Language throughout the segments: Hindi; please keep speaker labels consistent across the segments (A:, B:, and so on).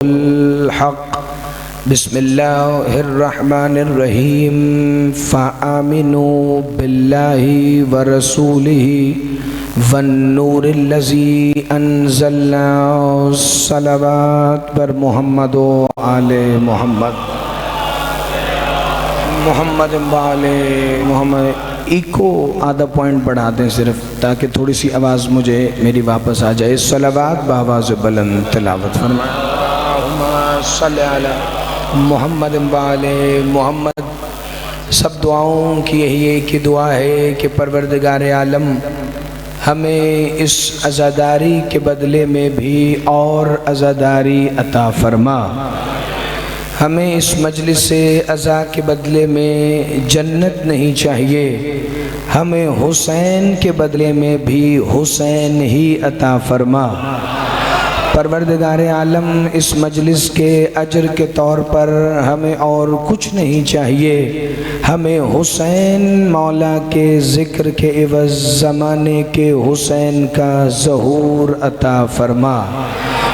A: हक़ बिस्मिल्लाहिर्रहमानिर्रहीम फ़आमिनू बिल्लाहि व रसूलिहि वन्नूरिल्लज़ी अंज़लना सलवात पर मोहम्मद व आले मोहम्मद मोहम्मद वाले मोहम्मद। इको आधा पॉइंट बढ़ा दें सिर्फ, ताकि थोड़ी सी आवाज़ मुझे मेरी वापस आ जाए। सलावत बावाज़ बुलंद तिलावत फरमाएं। सल्ले अला मोहम्मद वाले मोहम्मद। सब दुआओं की यही एक ही दुआ है कि परवरदिगार आलम हमें इस अज़ादारी के बदले में भी और अज़ादारी अता फरमा। हमें इस मजलिस से अज़ा के बदले में जन्नत नहीं चाहिए, हमें हुसैन के बदले में भी हुसैन ही अता फरमा। परवरदिगार आलम इस मजलिस के अजर के तौर पर हमें और कुछ नहीं चाहिए, हमें हुसैन मौला के ज़िक्र के एवज़ ज़माने के हुसैन का ज़हूर अता फरमा।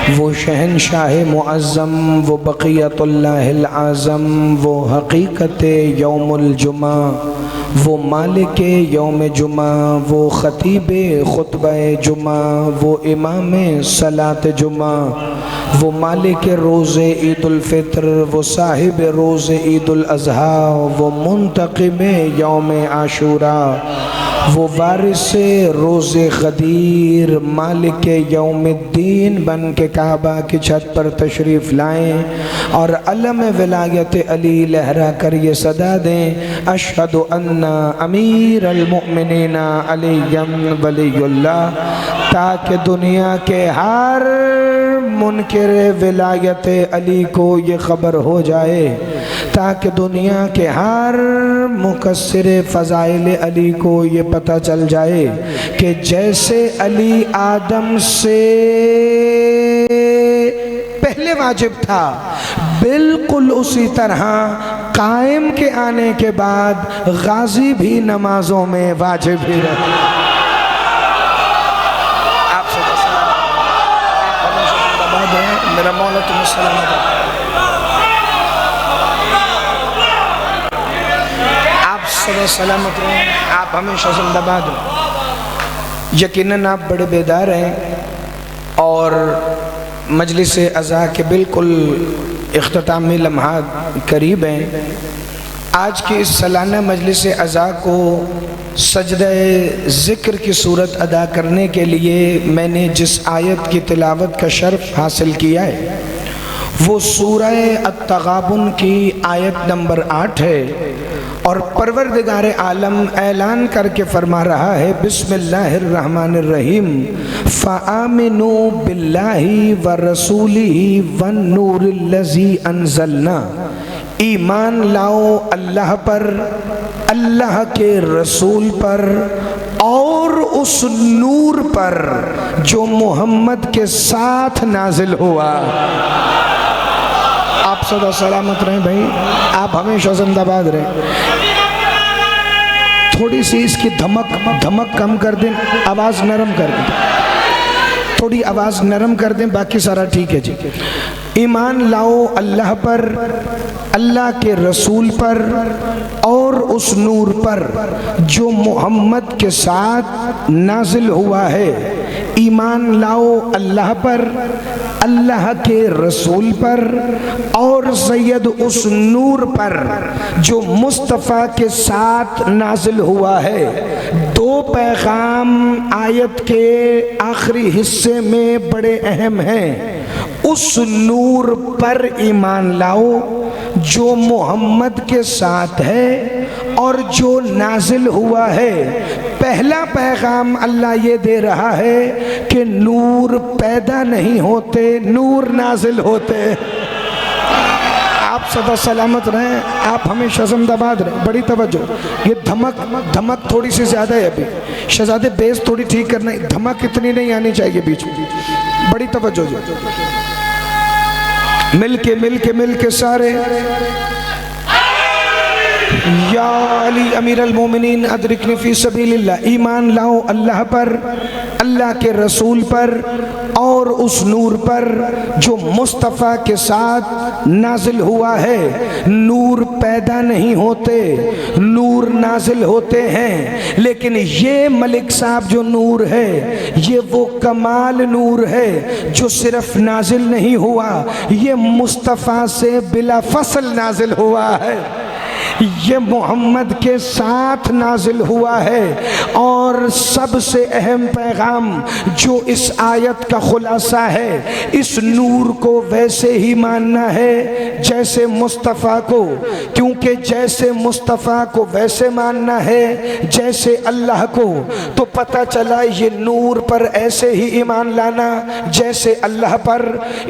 A: वो शहनशाह मुअज़्ज़म, वो बक़ियतुल्लाहिल आज़म, वो हक़ीक़त यौमुल जुमा, वो मालिक यौम जुमा, वो ख़तीब ख़ुतबा जुमा, वो इमाम सलात जुमा, वो मालिक रोज़े ईदुल फ़ित्र, वो साहिब रोज़े ईदुल अज़हा, वो मुंतक़िम यौम आशूरा, वो वारिस रोज़े ग़दीर, मालिक यौमुद्दीन बन के काबा की छत पर तशरीफ़ लाएँ और अलम विलायत अली लहरा कर ये सदा दें, अशहदु अन्ना अमीर अल-मुअमिनीना अलीय्यन वलीयुल्लाह, ताकि दुनिया के हर मुनकिर विलायत अली को ये ख़बर हो जाए, ताकि दुनिया के हर मुकस्सिर फ़ज़ाइल अली को ये पता चल जाए कि जैसे अली आदम से पहले वाजिब था, बिल्कुल उसी तरह कायम के आने के बाद गाजी भी नमाजों में वाजिब ही रहे। आप मेरा मौला तुम्हें सलामत रखे। सलामत रहें, आप हमेशा जिंदाबाद हो। यकीनन आप बड़े बेदार हैं और मजलिस अज़ा के बिल्कुल इख्तितामी लम्हात करीब हैं। आज की इस सालाना मजलिस अज़ा को सजदे ज़िक्र की सूरत अदा करने के लिए मैंने जिस आयत की तिलावत का शर्फ हासिल किया है वो सूरह अत-तग़ाबुन की आयत नंबर 8 है और परवरदिगार आलम ऐलान करके फरमा रहा है, बिस्मिल्लाहिर्रहमानिर्रहीम फ़आमिनू बिल्लाहि व रसूलिहि वन नूरिल्लज़ी अंज़लना। ईमान लाओ अल्लाह पर, अल्लाह के रसूल पर और उस नूर पर जो मोहम्मद के साथ नाजिल हुआ। आप सदा सलामत रहें भाई, आप हमेशा जिंदाबाद रहें। थोड़ी सी इसकी धमक कम कर दें, आवाज़ नरम कर दें, थोड़ी आवाज़ नरम कर दें, बाकी सारा ठीक है जी। ईमान लाओ अल्लाह पर, अल्लाह के रसूल पर और उस नूर पर जो मोहम्मद के साथ नाजिल हुआ है। ईमान लाओ अल्लाह पर, अल्लाह के रसूल पर और सैयद उस नूर पर जो मुस्तफ़ा के साथ नाजिल हुआ है। दो पैगाम आयत के आखिरी हिस्से में बड़े अहम हैं। उस नूर पर ईमान लाओ जो मोहम्मद के साथ है और जो नाजिल हुआ है। पहला पैगाम अल्लाह ये दे रहा है कि नूर पैदा नहीं होते, नूर नाजिल होते। आप सदा सलामत रहें, आप हमेशा जिंदाबाद रहें। बड़ी तवज्जो, ये धमक थोड़ी सी ज़्यादा है अभी, शहज़ादे बेस थोड़ी ठीक करना, धमक इतनी नहीं आनी चाहिए बीच में। बड़ी तवज्जो जो मिल के सारे या अली अमीर अल मोमिनीन अदरिकनी फी सबीलिल्लाह, ईमान लाओ अल्लाह पर, अल्लाह के रसूल पर और उस नूर पर जो मुस्तफ़ा के साथ नाजिल हुआ है। नूर पैदा नहीं होते, नूर नाजिल होते हैं, लेकिन ये मलिक साहब जो नूर है ये वो कमाल नूर है जो सिर्फ नाजिल नहीं हुआ, ये मुस्तफ़ा से बिला फसल नाजिल हुआ है, ये मोहम्मद के साथ नाजिल हुआ है। और सबसे अहम पैगाम जो इस आयत का खुलासा है, इस नूर को वैसे ही मानना है जैसे मुस्तफ़ा को, क्योंकि जैसे मुस्तफ़ा को वैसे मानना है जैसे अल्लाह को, तो पता चला ये नूर पर ऐसे ही ईमान लाना जैसे अल्लाह पर,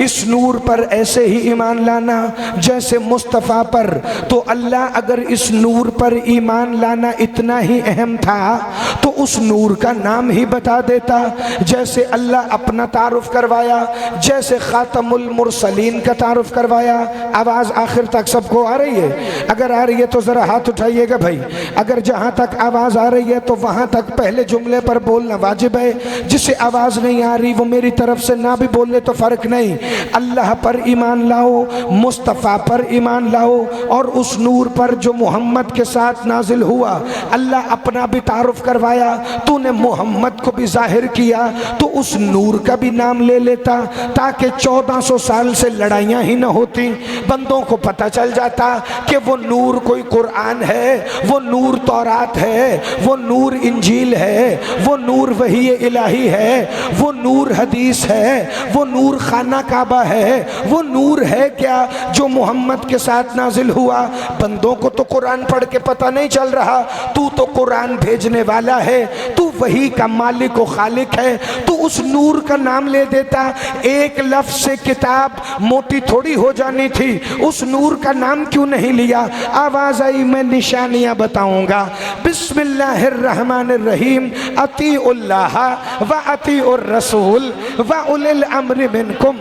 A: इस नूर पर ऐसे ही ईमान लाना जैसे मुस्तफ़ा पर। तो अल्लाह अगर इस नूर पर ईमान लाना इतना ही अहम था तो उस नूर का नाम ही बता देता। जैसे अल्लाह अपना तारुफ करवाया, जैसे खातमुल मुरसलीन का तारुफ करवाया। आवाज़ आखिर तक सबको आ रही है? अगर आ रही है तो ज़रा हाथ उठाइएगा भाई। अगर जहाँ तक आवाज़ आ रही है तो वहाँ तक पहले जुमले पर बोलना वाजिब है। जिसे आवाज़ नहीं आ रही वो मेरी तरफ से ना भी बोले तो फ़र्क नहीं। अल्लाह पर ईमान लाओ, मुस्तफ़ा पर ईमान लाओ और उस नूर पर जो मोहम्मद के साथ नाजिल हुआ। अल्लाह अपना भी तारुफ करवाया, तूने मोहम्मद को भी जाहिर किया तो उस नूर का भी नाम ले लेता ताकि 1400 साल से लड़ाइयाँ ही न होती। बंदों को पता चल जाता कि वो नूर कोई कुरान है, वो नूर तौरात है, वो नूर इंजील है, वो नूर वही इलाही है, वो नूर हदीस है, वो नूर खाना काबा है, वो नूर है क्या जो मोहम्मद के साथ नाजिल हुआ। बंदों को तो कुरान पढ़ के पता नहीं चल रहा, तू तो कुरान भेजने वाला है, तू वही का मालिक व खालिक है, तू उस नूर का नाम ले देता। एक लफ्ज से किताब मोटी थोड़ी हो जानी थी, उस नूर का नाम क्यों नहीं लिया? आवाज आई, मैं निशानियां बताऊंगा। बिस्मिल्लाहिर्रहमानिर्रहीम। अतीउल्लाह व अतीउर रसूल व उलिल अम्रि मिनकुम।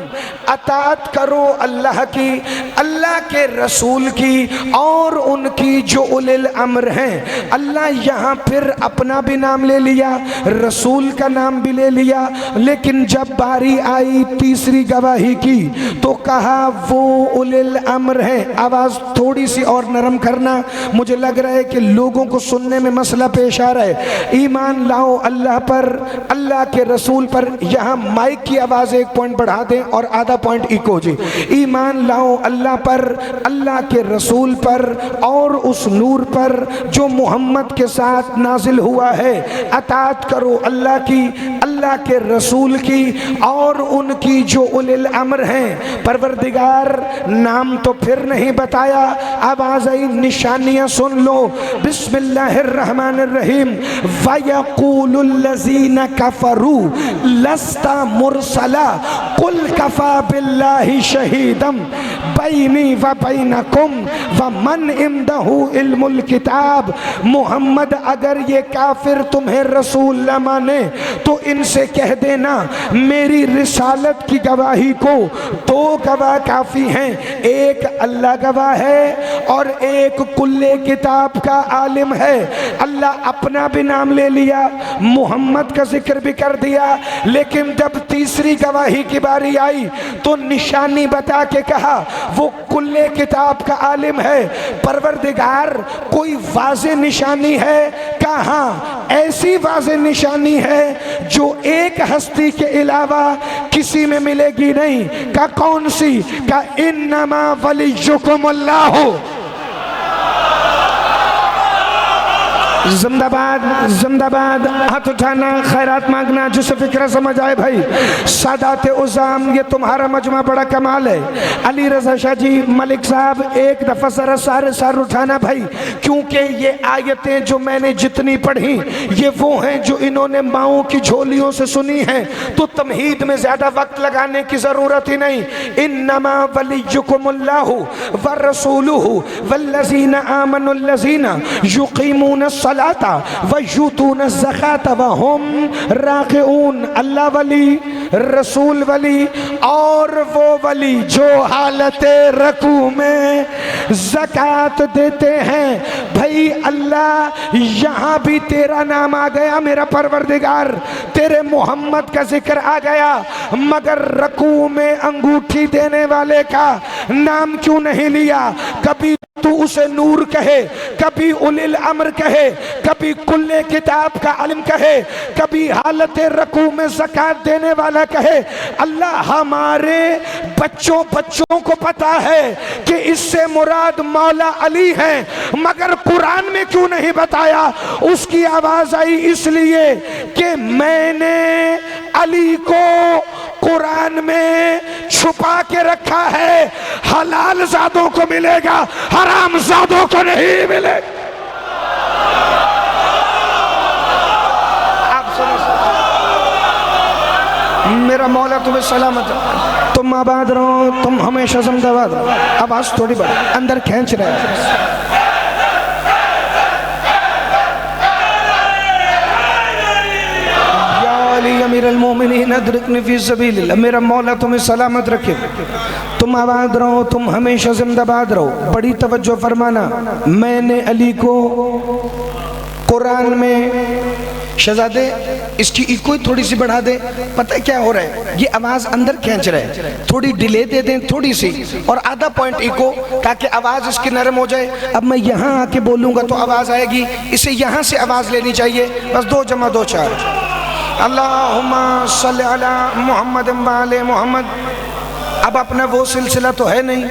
A: अतात करो अल्लाह की, अल्लाह के रसूल की और उनकी जो उलिल अम्र हैं। अल्लाह यहाँ फिर अपना भी नाम ले लिया, रसूल का नाम भी ले लिया, लेकिन जब बारी आई तीसरी गवाही की तो कहा वो उलिल अम्र है। आवाज़ थोड़ी सी और नरम करना, मुझे लग रहा है कि लोगों को सुनने में मसला पेश आ रहा है। ईमान लाओ अल्लाह पर, अल्लाह के रसूल पर। यहाँ माइक की आवाज़ 1 पॉइंट बढ़ा दें और आधा पॉइंट इको जी। ईमान लाओ अल्लाह पर, अल्लाह के रसूल पर और उस नूर पर जो मोहम्मद के साथ नाजिल हुआ है। अतात करो अल्लाह की, अल्लाह के रसूल की और उनकी जो उलिल अम्र हैं। परवरदिगार नाम तो फिर नहीं बताया, आवाज़ आई, निशानियां सुन लो। बिस्मिल्लाहिर्रहमानिर्रहीम। वयक़ूलुल्लज़ीना कफ़रू लस्ता मुरसला कुल कफ़ा बिल्लाहि शहीदम बैनी व बैनकुम व मन इमदहु इल्मुल किताब। मोहम्मद अगर ये काफिर तुम्हें रसूल न माने तो इनसे कह देना मेरी रिसालत की गवाही को 2 गवाह काफ़ी हैं, एक अल्लाह गवाह है और एक कुल्ले किताब का आलिम है। अल्लाह अपना भी नाम ले लिया, मोहम्मद का जिक्र भी कर दिया, लेकिन जब तीसरी गवाही की बारी आई तो निशानी बता के कहा वो कुल्ले किताब का आलिम है। परवरदिगार कोई वाज़े निशानी है? कहाँ ऐसी वाज़े निशानी है जो एक हस्ती के अलावा किसी में मिलेगी नहीं। का कौन सी? का इन्नमा वलियुकुमुल्लाह। जिंदाबाद जिंदाबाद। हाथ उठाना, खैरात मांगना, जिसे फिक्र समझ आए भाई। सादात उज़ाम, ये तुम्हारा मजमा बड़ा कमाल है। अली रज़ा शाह जी मलिक साहब, एक दफ़ा ज़रा सारे सर उठाना भाई, क्योंकि ये आयतें जो मैंने जितनी पढ़ी ये वो हैं जो इन्होंने माओं की झोलियों से सुनी हैं, तो तमहीद में ज़्यादा वक्त लगाने की ज़रूरत ही नहीं। इन्नमा वलियुकुमुल्लाहु व रसूलुहु वल्लज़ीना आमनुल्लज़ीना युक़ीमूना व यूतून ज़कात व हुम राकिऊन। अल्लाह वली, रसूल वली और वो वली जो हालत रकू में ज़कात देते हैं। भाई अल्लाह यहाँ भी तेरा नाम आ गया, मेरा परवरदिगार, तेरे मोहम्मद का जिक्र आ गया, मगर रकू में अंगूठी देने वाले का नाम क्यों नहीं लिया? कभी तू उसे नूर कहे, कभी उलिल अम्र कहे, कभी कुल्ले किताब का इल्म कहे, कभी हालत रकू में ज़कात देने वाला कहे। अल्लाह हमारे बच्चों को पता है कि इससे मुराद मौला अली है, मगर कुरान में क्यों नहीं बताया? उसकी आवाज आई इसलिए कि मैंने अली को कुरान में छुपा के रखा है। हलाल जादों को मिलेगा, हराम जादों को नहीं मिलेगा। आप सुनो, मेरा मौला तुम्हें सलामत, तुम आबाद रहो, तुम हमेशा जिंदाबाद रहो। आवाज थोड़ी बड़ी अंदर खींच रहे हैं। अमीरुल मोमिनीन अदरिकनी फी सबीलिल्लाह, मेरा मौला तुम्हें सलामत रखे, तुम आबाद रहो, तुम हमेशा जिंदाबाद रहो। बड़ी तवज्जो फरमाना, मैंने अली को कुरान में शहजादे इसकी इको थोड़ी सी बढ़ा दे। पता है क्या हो रहा है? ये आवाज अंदर खींच रहा है, थोड़ी डिले दे दें थोड़ी सी, और आधा पॉइंट इको, ताकि आवाज इसकी नरम हो जाए। अब मैं यहाँ आके बोलूंगा तो आवाज आएगी, इसे यहाँ से आवाज लेनी चाहिए। बस 2 + 2 = 4। अल्लाहुम्मा सल्ली अला मुहम्मद व आले मुहम्मद। अब अपना वो सिलसिला तो है नहीं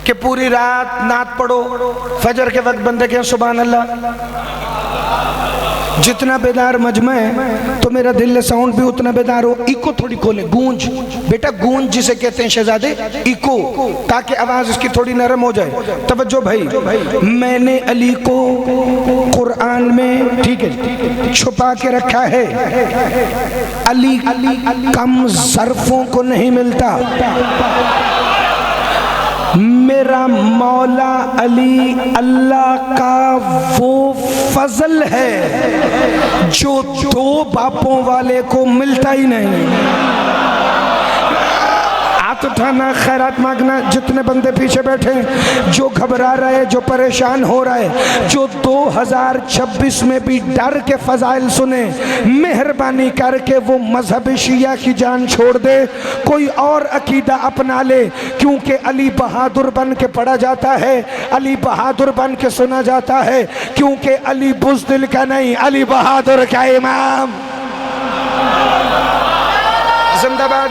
A: कि पूरी रात नात पढ़ो, फजर के वक्त बंदे के सुभान अल्लाह। जितना बेदार मजमा है तो मेरा दिल साउंड भी उतना बेदार हो। इको थोड़ी खोले, गूंज बेटा, गूंज जिसे कहते हैं शहजादे, इको, ताकि आवाज इसकी थोड़ी नरम हो जाए। तवज्जो भाई, मैंने अली को कुरान में, ठीक है, छुपा के रखा है। अली कम ज़र्फों को नहीं मिलता। मेरा मौला अली अल्लाह का वो फजल है जो 2 बापों वाले को मिलता ही नहीं। हाथ उठाना, खैरात मांगना। जितने बंदे पीछे बैठे, जो घबरा रहे, जो परेशान हो रहे, जो 2026 में भी डर के फजाइल सुने, मेहरबानी करके वो मजहब शिया की जान छोड़ दे, कोई और अकीदा अपना ले। क्योंकि अली बहादुर बन के पढ़ा जाता है, अली बहादुर बन के सुना जाता है, क्योंकि अली बुज़दिल का नहीं, अली बहादुर का इमाम। जिंदाबाद।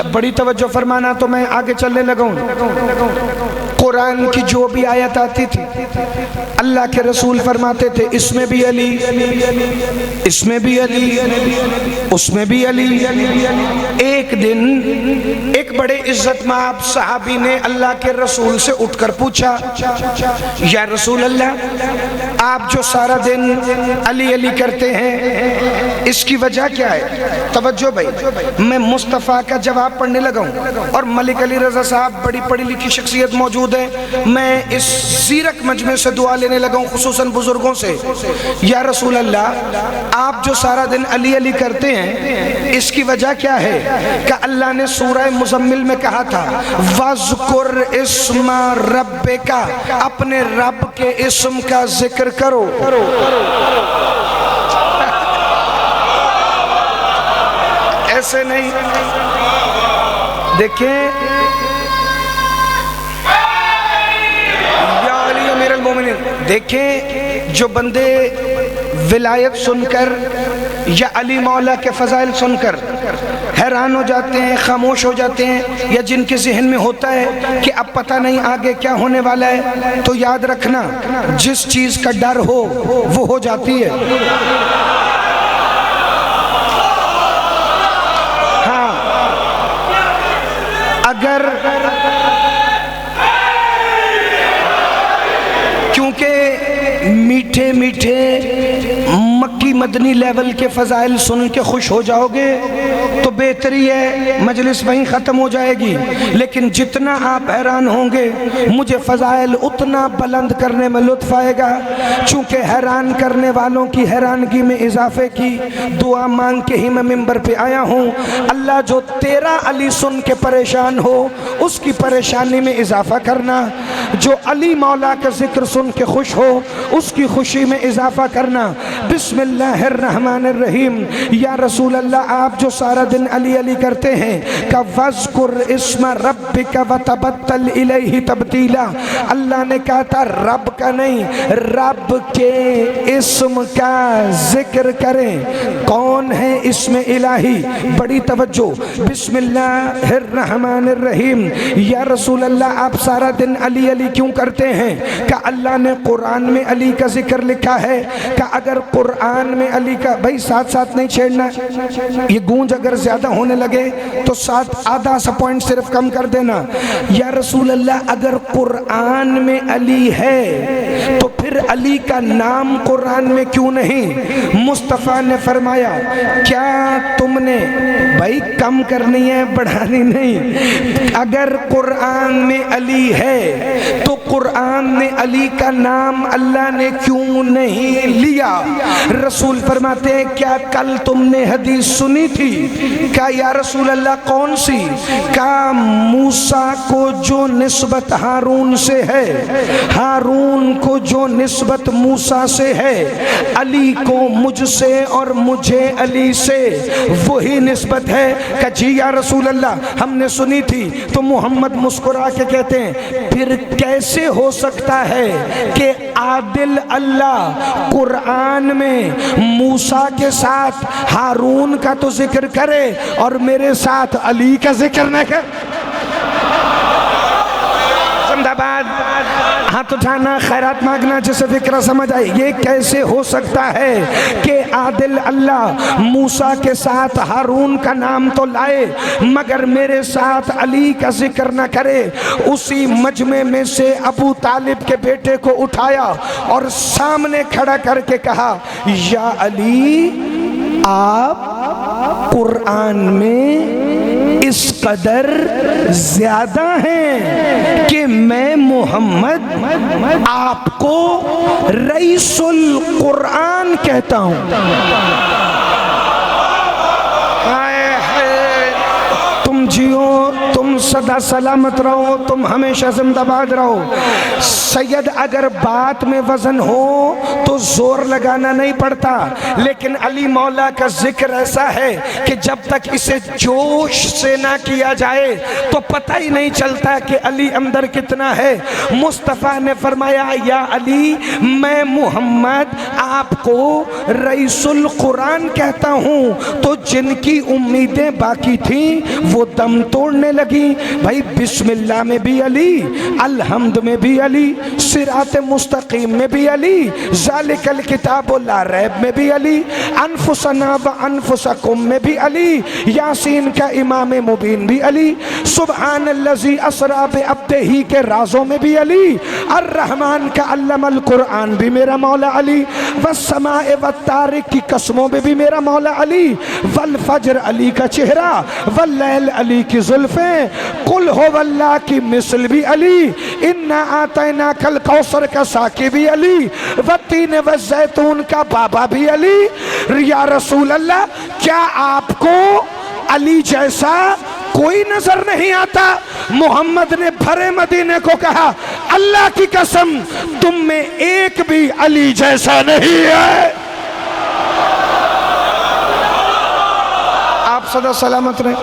A: बड़ी तवज्जो फरमाना, तो मैं आगे चलने लगा हूँ। कुरान की जो भी आयत आती थी, अल्लाह के रसूल फरमाते थे इसमें भी अली, इसमें भी अली, उसमें भी अली। एक दिन एक बड़े इज्जतमाब सहाबी ने अल्लाह के रसूल से उठकर पूछा, या रसूल अल्लाह, आप जो सारा दिन अली अली करते हैं, इसकी वजह क्या है? तवज्जो भाई, मैं मुस्तफ़ा का जवाब पढ़ने लगा हूँ, और मलिक अली रज़ा साहब बड़ी पढ़ी लिखी शख्सियत मौजूद है। मैं इस सीरक मजमे से दुआ लेने लगा हूँ, खुसूसन बुजुर्गों से। या रसूल अल्लाह, आप जो सारा दिन अली अली करते हैं, इसकी वजह क्या है? कि अल्लाह ने सूरह मुज़म्मिल में कहा था, वज़कुर इस्मा रब्बिका, अपने रब के इस्म का जिक्र करो। ऐसे नहीं, देखें, या अली अमीरुल मोमिनीन, देखें जो बंदे विलायत सुनकर या अली मौला के फजाइल सुनकर हैरान हो जाते हैं, खामोश हो जाते हैं, या जिनके जहन में होता है कि अब पता नहीं आगे क्या होने वाला है, तो याद रखना, जिस चीज का डर हो वो हो जाती है। हाँ, अगर, क्योंकि मीठे मीठे मक्की मदनी लेवल के फ़ज़ाइल सुन के खुश हो जाओगे तो बेहतरी है, मजलिस वहीं ख़त्म हो जाएगी। लेकिन जितना आप हैरान होंगे मुझे फ़ज़ाइल उतना बुलंद करने में लुत्फ़ आएगा। चूँकि हैरान करने वालों की हैरानगी में इजाफे की दुआ मांग के ही मैं मिंबर पे आया हूँ। अल्लाह जो तेरा अली सुन के परेशान हो उसकी परेशानी में इजाफा करना, जो अली मौला का जिक्र सुन के खुश हो उसकी खुशी में इजाफा करना। बिस्मिल्लाहिर्रहमानिर्रहीम। या रसूल अल्लाह, आप जो सारा दिन अली अली करते हैं, का वज़्कुर इस्म रब्बिका वतबत्तल इलैहि तब्तीला। अल्लाह ने कहा था रब का नहीं, रब के इस्म का जिक्र करें। कौन है इसमें इलाही? बड़ी तवज्जो। बिस्मिल्लाहिर्रहमानिर्रहीम। या रसूल अल्लाह, आप सारा दिन अली अली क्यों करते हैं? का अल्लाह ने कुरान में अली का जिक्र लिखा है। का अगर कुरान में अली का, भाई साथ साथ नहीं छेड़ना, ये गूंज अगर ज्यादा होने लगे तो साथ आधा सा पॉइंट सिर्फ कम कर देना। या रसूल अल्लाह, अगर कुरान में अली है तो फिर अली का नाम कुरान में क्यों नहीं? मुस्तफ़ा ने फरमाया क्या तुमने, भाई कम करनी है बढ़ानी नहीं, अगर कुरान में अली है तो कुरान में अली का नाम अल्लाह ने क्यों नहीं लिया? रसूल फरमाते हैं क्या कल तुमने हदीस सुनी थी? क्या या रसूल अल्लाह कौन सी? का मूसा को जो निस्बत हारून से है, हारून को जो निस्बत मूसा से है, अली को मुझसे और मुझे अली से वही निस्बत है। का जी या रसूल अल्लाह हमने सुनी थी। तो मोहम्मद मुस्कुरा के कहते हैं फिर कैसे हो सकता है कि आदिल अल्लाह कुरान में मूसा के साथ हारून का तो जिक्र करे और मेरे साथ अली का जिक्र न करे? जिंदाबाद, हाथ उठाना, खैरात मांगना, जिसे फिक्र समझ आई। ये कैसे हो सकता है कि आदिल अल्लाह मूसा के साथ हारून का नाम तो लाए मगर मेरे साथ अली का जिक्र न करे? उसी मजमे में से अबू तालिब के बेटे को उठाया और सामने खड़ा करके कहा या अली, आप कुरान में इस कदर ज्यादा हैं कि मैं मोहम्मद आपको रईसुल कुरान कहता हूं। तुम जियो, तुम सदा सलामत रहो, तुम हमेशा जिंदाबाद रहो। सैयद अगर बात में वजन हो तो जोर लगाना नहीं पड़ता, लेकिन अली मौला का जिक्र ऐसा है कि जब तक इसे जोश से ना किया जाए तो पता ही नहीं चलता कि अली अंदर कितना है। मुस्तफ़ा ने फरमाया या अली, मैं मोहम्मद आपको रईसुल कुरान कहता हूँ। तो जिनकी उम्मीदें बाकी थी वो दम तोड़ने लगी। भाई बिस्मिल्लाह में भी अली, अलहम्द में भी अली, सिरात मुस्तकीम में भी अली, ज़ालिकल किताब ला रैब में भी अली, अनफुसना व अनफुसकुम में भी अली, यासीन का इमाम मुबीन भी अली, सुब्हानल्लज़ी असरा बि अब्दिही के राजों में भी अली, अर्रहमान का अल्लमल कुरान भी मेरा मौला अली, वस्समाए वत्तारिक की कसमों में भी मेरा मौला अली, वल फज्र अली का चेहरा, वल्लैल अली की जुल्फें, कुल हो वल्लाह की मिसल भी अली, इन्ना आतैना कल कौसर का साकी भी अली, वत्तीन व जैतून का बाबा भी अली। या रसूल अल्लाह, क्या आपको अली जैसा कोई नजर नहीं आता? मोहम्मद ने भरे मदीने को कहा अल्लाह की कसम तुम में एक भी अली जैसा नहीं है। आप सदा सलामत रहे,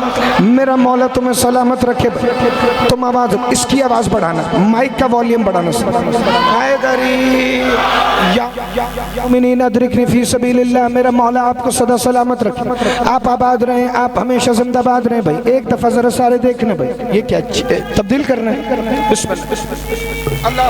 A: मेरा मौला तुम्हें सलामत रखे। तुम आवाज, इसकी आवाज बढ़ाना, माइक का वॉल्यूम बढ़ाना। फी सबीलिल्लाह, मेरा मौला आपको सदा सलामत रखे, आप आबाद रहें, आप हमेशा जिंदाबाद रहें। भाई एक दफा जरा सारे देखने, भाई ये क्या तब्दील करना है? बिस्मिल्लाह, अल्लाह।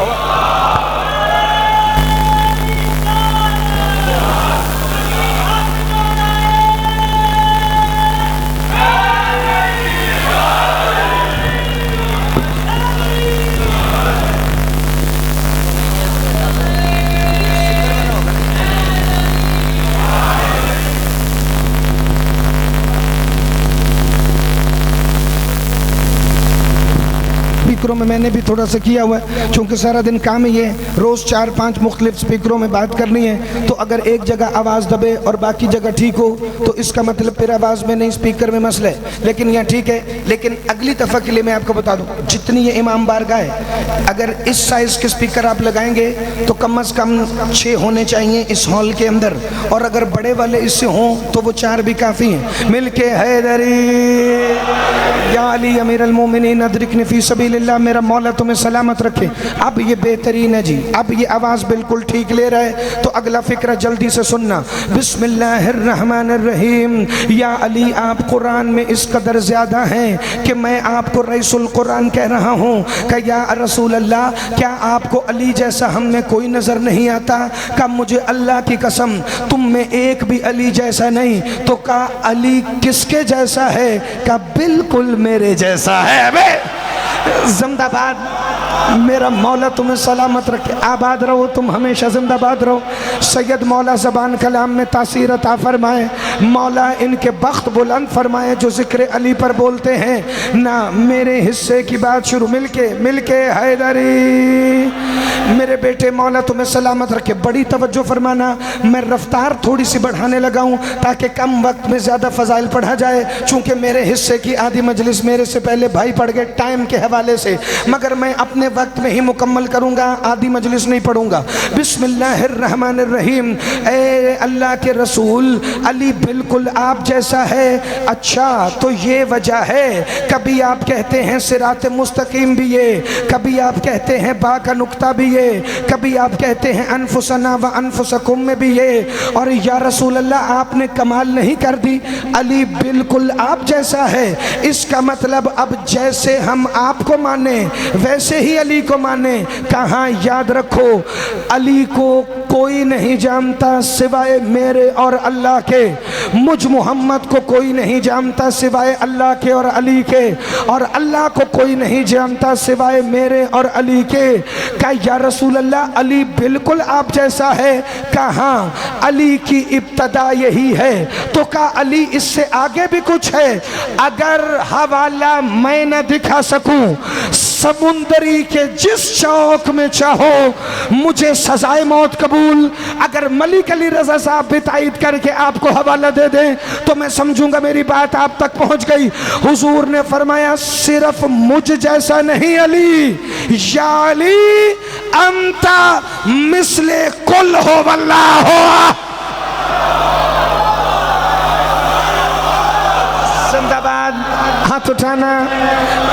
A: में मैंने भी थोड़ा सा किया हुआ है, चूँकि सारा दिन काम ही है, रोज़ 4-5 मुख्तलिफ स्पीकरों में बात करनी है, तो अगर एक जगह आवाज़ दबे और बाकी जगह ठीक हो तो इसका मतलब फिर आवाज़ में नहीं स्पीकर में मसला है। लेकिन यहाँ ठीक है। लेकिन अगली दफ़ा के लिए मैं आपको बता दूँ, जितनी ये इमाम बारगाह है, अगर इस साइज़ के स्पीकर आप लगाएंगे तो कम अज़ कम 6 होने चाहिए इस हॉल के अंदर, और अगर बड़े वाले इससे हों तो वो 4 भी काफ़ी हैं। मिल के हैदरी या अली अमीर अल-मोमिनीन अदरिकनी फी सबीलिल्लाह, मेरा मौला तुम्हें सलामत रखे। अब ये बेहतरीन है जी, अब ये आवाज़ बिल्कुल ठीक ले रहा है, तो अगला फ़िक्र जल्दी से सुनना। बिस्मिल्लाहिर्रहमानिर्रहीम। या अली, आप कुरान में इस कदर ज़्यादा हैं कि मैं आपको रईसुल कुरान कह रहा हूँ कि या रसूल अल्लाह, क्या आपको अली जैसा हम में कोई नज़र नहीं आता? का मुझे अल्लाह की कसम तुम में एक भी अली जैसा नहीं। तो का अली किसके जैसा है? का बिल्कुल मेरे जैसा है। अबे जिंदाबाद, मेरा मौला तुम्हें सलामत रखे, आबाद रहो, तुम हमेशा जिंदाबाद रहो। सैयद मौला ज़बान कलाम में तासीर अता फरमाए, मौला इनके बख्त बुलंद फरमाए जो ज़िक्र अली पर बोलते हैं ना। मेरे हिस्से की बात शुरू, मिलके हैदरी, मेरे बेटे मौला तुम्हें सलामत रखे। बड़ी तवज्जो फरमाना, मैं रफ्तार थोड़ी सी बढ़ाने लगा हूँ ताकि कम वक्त में ज़्यादा फ़ज़ाइल पढ़ा जाए, चूँकि मेरे हिस्से की आधी मजलिस मेरे से पहले भाई पढ़ गए टाइम के हवाले से, मगर मैं अपने वक्त में ही मुकम्मल करूँगा, आधी मजलिस नहीं पढ़ूँगा। बिस्मिल्लाहिर्रहमानिर्रहीम। ए अल्लाह के रसूल, अली बिल्कुल आप जैसा है। अच्छा, तो ये वजह है, कभी आप कहते हैं सिरात मुस्तकीम भी ये, कभी आप कहते हैं बा का नुक्ता भी ये, कभी आप कहते हैं अनफुसना व अनफुसकुम में भी ये। और या रसूल अल्लाह, आपने कमाल नहीं कर दी, अली बिल्कुल आप जैसा है। इसका मतलब अब जैसे हम आपको माने वैसे ही अली को माने। कहाँ, याद रखो, अली को कोई नहीं जानता सिवाय मेरे और अल्लाह के, मुझ मोहम्मद को कोई नहीं जानता सिवाय अल्लाह के और अली के, और अल्लाह को कोई नहीं जानता सिवाय मेरे और अली के। क्या या रसूल अल्लाह, अली बिल्कुल आप जैसा है? कहाँ, अली की इब्तदा यही है, तो क्या अली इससे आगे भी कुछ है? अगर हवाला मैं न दिखा सकूं, समुंदरी के जिस चौक में चाहो मुझे सजाए मौत कबूल। अगर मलिक अली रजा साहब भी तायद करके आपको हवाला दे दें तो मैं समझूंगा मेरी बात आप तक पहुंच गई। हुजूर ने फरमाया, सिर्फ मुझ जैसा नहीं अली, या अली अंता मिसले कुल हो वल्लाहु। जिंदाबाद। हाथ उठाना,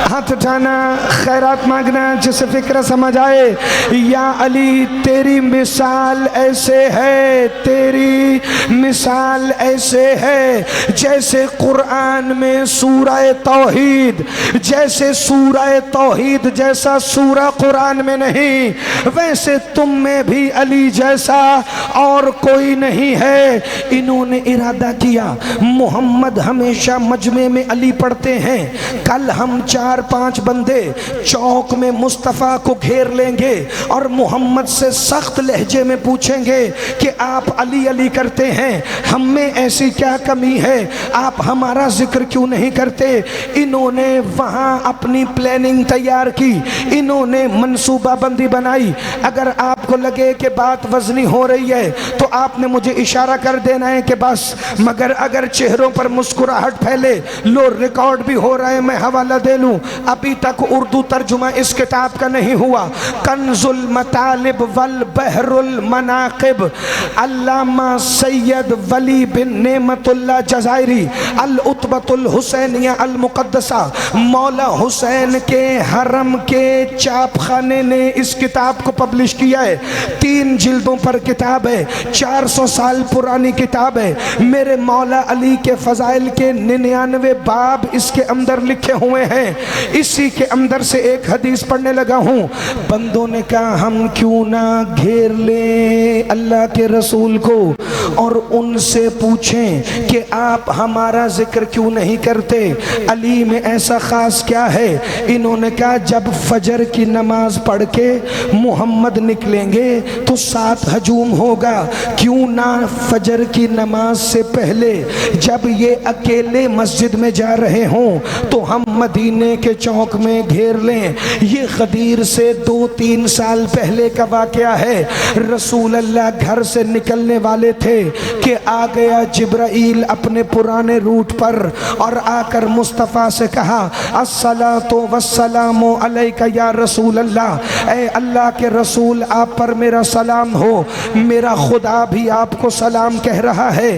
A: हाथ उठाना, खैरात मांगना जिसे फिक्र समझ आए। या अली, तेरी मिसाल ऐसे है, तेरी मिसाल ऐसे है जैसे कुरान में सूरह तौहीद, जैसे सूरह तौहीद जैसा सूरा कुरान में नहीं, वैसे तुम में भी अली जैसा और कोई नहीं है। इन्होंने इरादा किया मोहम्मद हमेशा मजमे में अली पढ़ते हैं, कल हम 4-5 बंदे चौक में मुस्तफ़ा को घेर लेंगे और मोहम्मद से सख्त लहजे में पूछेंगे कि आप अली अली करते हैं, हम में ऐसी क्या कमी है, आप हमारा जिक्र क्यों नहीं करते। इन्होंने वहाँ अपनी प्लानिंग तैयार की, इन्होंने मनसूबाबंदी बनाई। अगर आपको लगे कि बात वजनी हो रही है तो आपने मुझे इशारा कर देना है कि बस, मगर अगर चेहरों पर मुस्कुराहट फैले, लो रिकॉर्ड भी हो रहा है, मैं हवाला दे लूं, अभी तक उर्दू तर्जुमा इस किताब का नहीं हुआ। कंजुल मतालिब वल बहरुल मनाकिब, अल्लामा सैयद वली बिन नेमतुल्लाह जज़ायरी अल उत्बतुल हुसैनिया अल मुक़द्दसा, मौला हुसैन के हरम के छापखाने ने इस किताब को पब्लिश किया है। 3 जिल्दों पर किताब है, 400 साल पुरानी किताब है। मेरे मौला अली के फ़ज़ाइल के 99 बाब इसके अंदर लिखे हुए हैं। इसी के अंदर से एक हदीस पढ़ने लगा हूँ। बंदों ने कहा, हम क्यों ना घेर लें अल्लाह के रसूल को और उनसे पूछें कि आप हमारा जिक्र क्यों नहीं करते, अली में ऐसा ख़ास क्या है। इन्होंने कहा, जब फजर की नमाज पढ़ के मोहम्मद निकलेंगे तो 7 हजूम होगा, क्यों ना फजर की नमाज से पहले जब ये अकेले मस्जिद में जा रहे हों तो हम मदीने के चौक में घेर लें। ये गदीर से 2-3 साल पहले का वाकया है। रसूल अल्लाह घर से निकलने वाले थे कि आ गया जिब्राइल अपने पुराने रूट पर और आकर मुस्तफ़ा से कहा, अस्सलातु वस्सलामु अलैका या रसूल अल्लाह, ऐ अल्लाह के रसूल आप पर मेरा सलाम हो, मेरा खुदा भी आपको सलाम कह रहा है।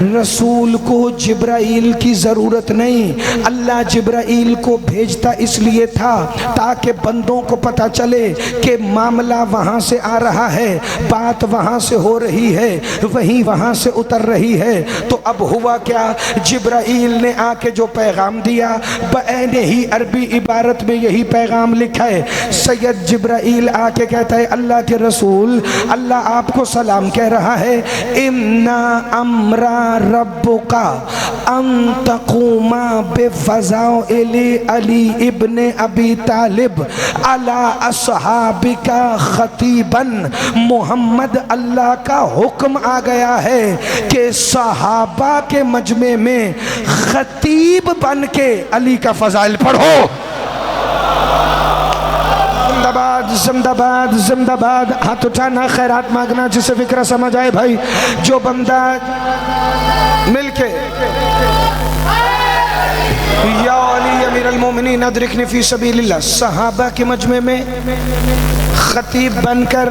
A: रसूल को जिब्राइल की ज़रूरत नहीं, अल्लाह जिब्राइल को भेजता इसलिए था ताकि बंदों को पता चले कि मामला वहाँ से आ रहा है, बात वहाँ से हो रही है, वही वहाँ से उतर रही है। तो अब हुआ क्या, जिब्राइल ने आके जो पैगाम दिया बयाने ही अरबी इबारत में यही पैगाम लिखा है। सैयद जिब्राइल आके कहता है, अल्लाह के रसूल अल्लाह आपको सलाम कह रहा है, इन्ना अमरा रब्बुका अन तक़ूमा बिफ़ज़ाइल अली इब्ने अबी तालिब अला अस्हाबिका खतीबन। मोहम्मद अल्लाह का हुक्म आ गया है कि सहाबा के मजमे में खतीब बन के अली का फजाइल पढ़ो। जिंदाबाद जिंदाबाद जिंदाबाद। हाथ उठाना, खैरात मांगना, जिसे फिक्र समझ आए भाई। जो बंदा मिलके या अली अमीरुल मोमिनीन अदरिकनी फी सबीलिल्लाह सहाबा के मजमे में खतीब बनकर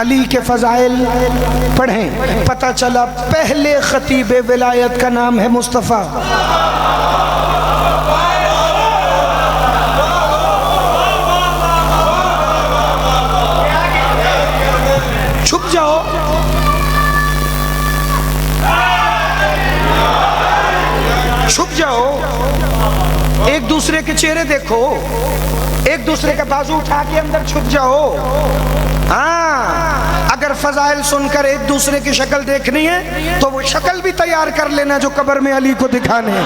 A: अली के फजाइल पढ़ें, पता चला पहले खतीब विलायत का नाम है मुस्तफ़ा। छुप जाओ, छुप जाओ, एक दूसरे के चेहरे देखो, एक दूसरे का बाजू उठा के अंदर छुप जाओ। हाँ, अगर फजाइल सुनकर एक दूसरे की शक्ल देखनी है तो वो शक्ल भी तैयार कर लेना जो कब्र में अली को दिखाने।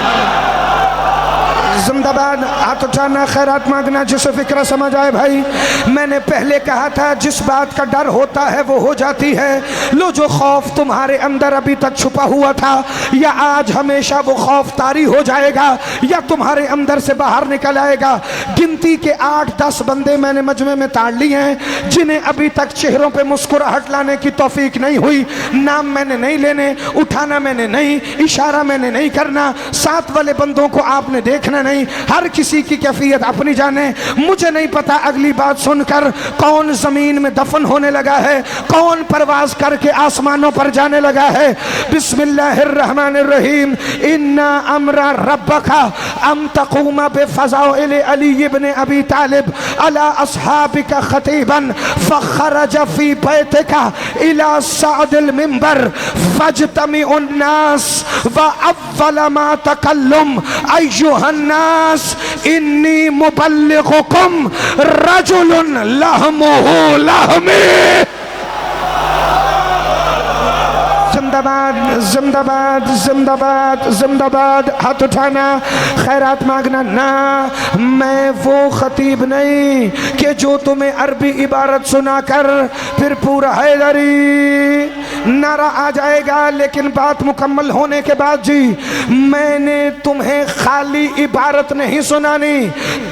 A: जिंदाबाद। हाथ उठाना, खैरात मांगना, जिसे फिक्र समझ आए भाई। मैंने पहले कहा था जिस बात का डर होता है वो हो जाती है। लो, जो खौफ तुम्हारे अंदर अभी तक छुपा हुआ था, या आज हमेशा वो खौफ तारी हो जाएगा या तुम्हारे अंदर से बाहर निकल आएगा। गिनती के 8-10 बंदे मैंने मजमे में ताड़ लिए हैं जिन्हें अभी तक चेहरों पे मुस्कुराहट लाने की तौफीक नहीं हुई। नाम मैंने नहीं लेने, उठाना मैंने नहीं, इशारा मैंने नहीं करना। साथ वाले बंदों को आपने देखना नहीं। हर किसी की कैफियत अपनी जाने। मुझे नहीं पता अगली बात सुनकर कौन जमीन में दफन होने लगा है, कौन परवाज करके आसमानों पर जाने लगा है। बिस्मिल्लाहिर्रहमानिर्रहीम। इन्ना अमरा रब्बका अम तक़ूमा बिफ़ज़ाइल अली इब्ने अबी तालिब अला अस्हाबिका खतीबन फ़ख़रज फ़ी बैतिका इला सअदिल मिंबर फ़ज्तमिउन नास व अव्वल मा तकल्लुम अय्युहन नास इन्नी मुबल्लिगुकुम रजुलुन लहमुहु लहमी। जिंदाबाद जिंदाबाद जिंदाबाद जिंदाबाद। हाथ उठाना, खैरात मांगना। ना, मैं वो खतीब नहीं कि जो तुम्हें अरबी इबारत सुनाकर फिर पूरा हैदरी नारा आ जाएगा, लेकिन बात मुकम्मल होने के बाद जी मैंने तुम्हें खाली इबारत नहीं सुनानी,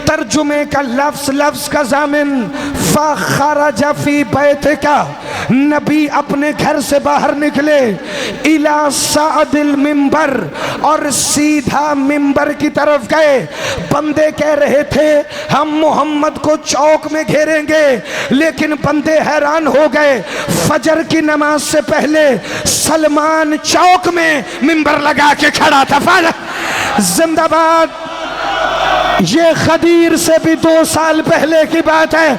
A: तर्जुमे का लफ्ज लफ्ज का जामिन। फ़ख़रज फ़ी बैतिका, नबी अपने घर से बाहर निकले, इला सअदिल मिंबर, और सीधा मिंबर की तरफ गए। बंदे कह रहे थे हम मोहम्मद को चौक में घेरेंगे, लेकिन बंदे हैरान हो गए। फजर की नमाज से पहले सलमान चौक में मिंबर लगा के खड़ा था। जिंदाबाद। ये खदीर से भी 2 साल पहले की बात है।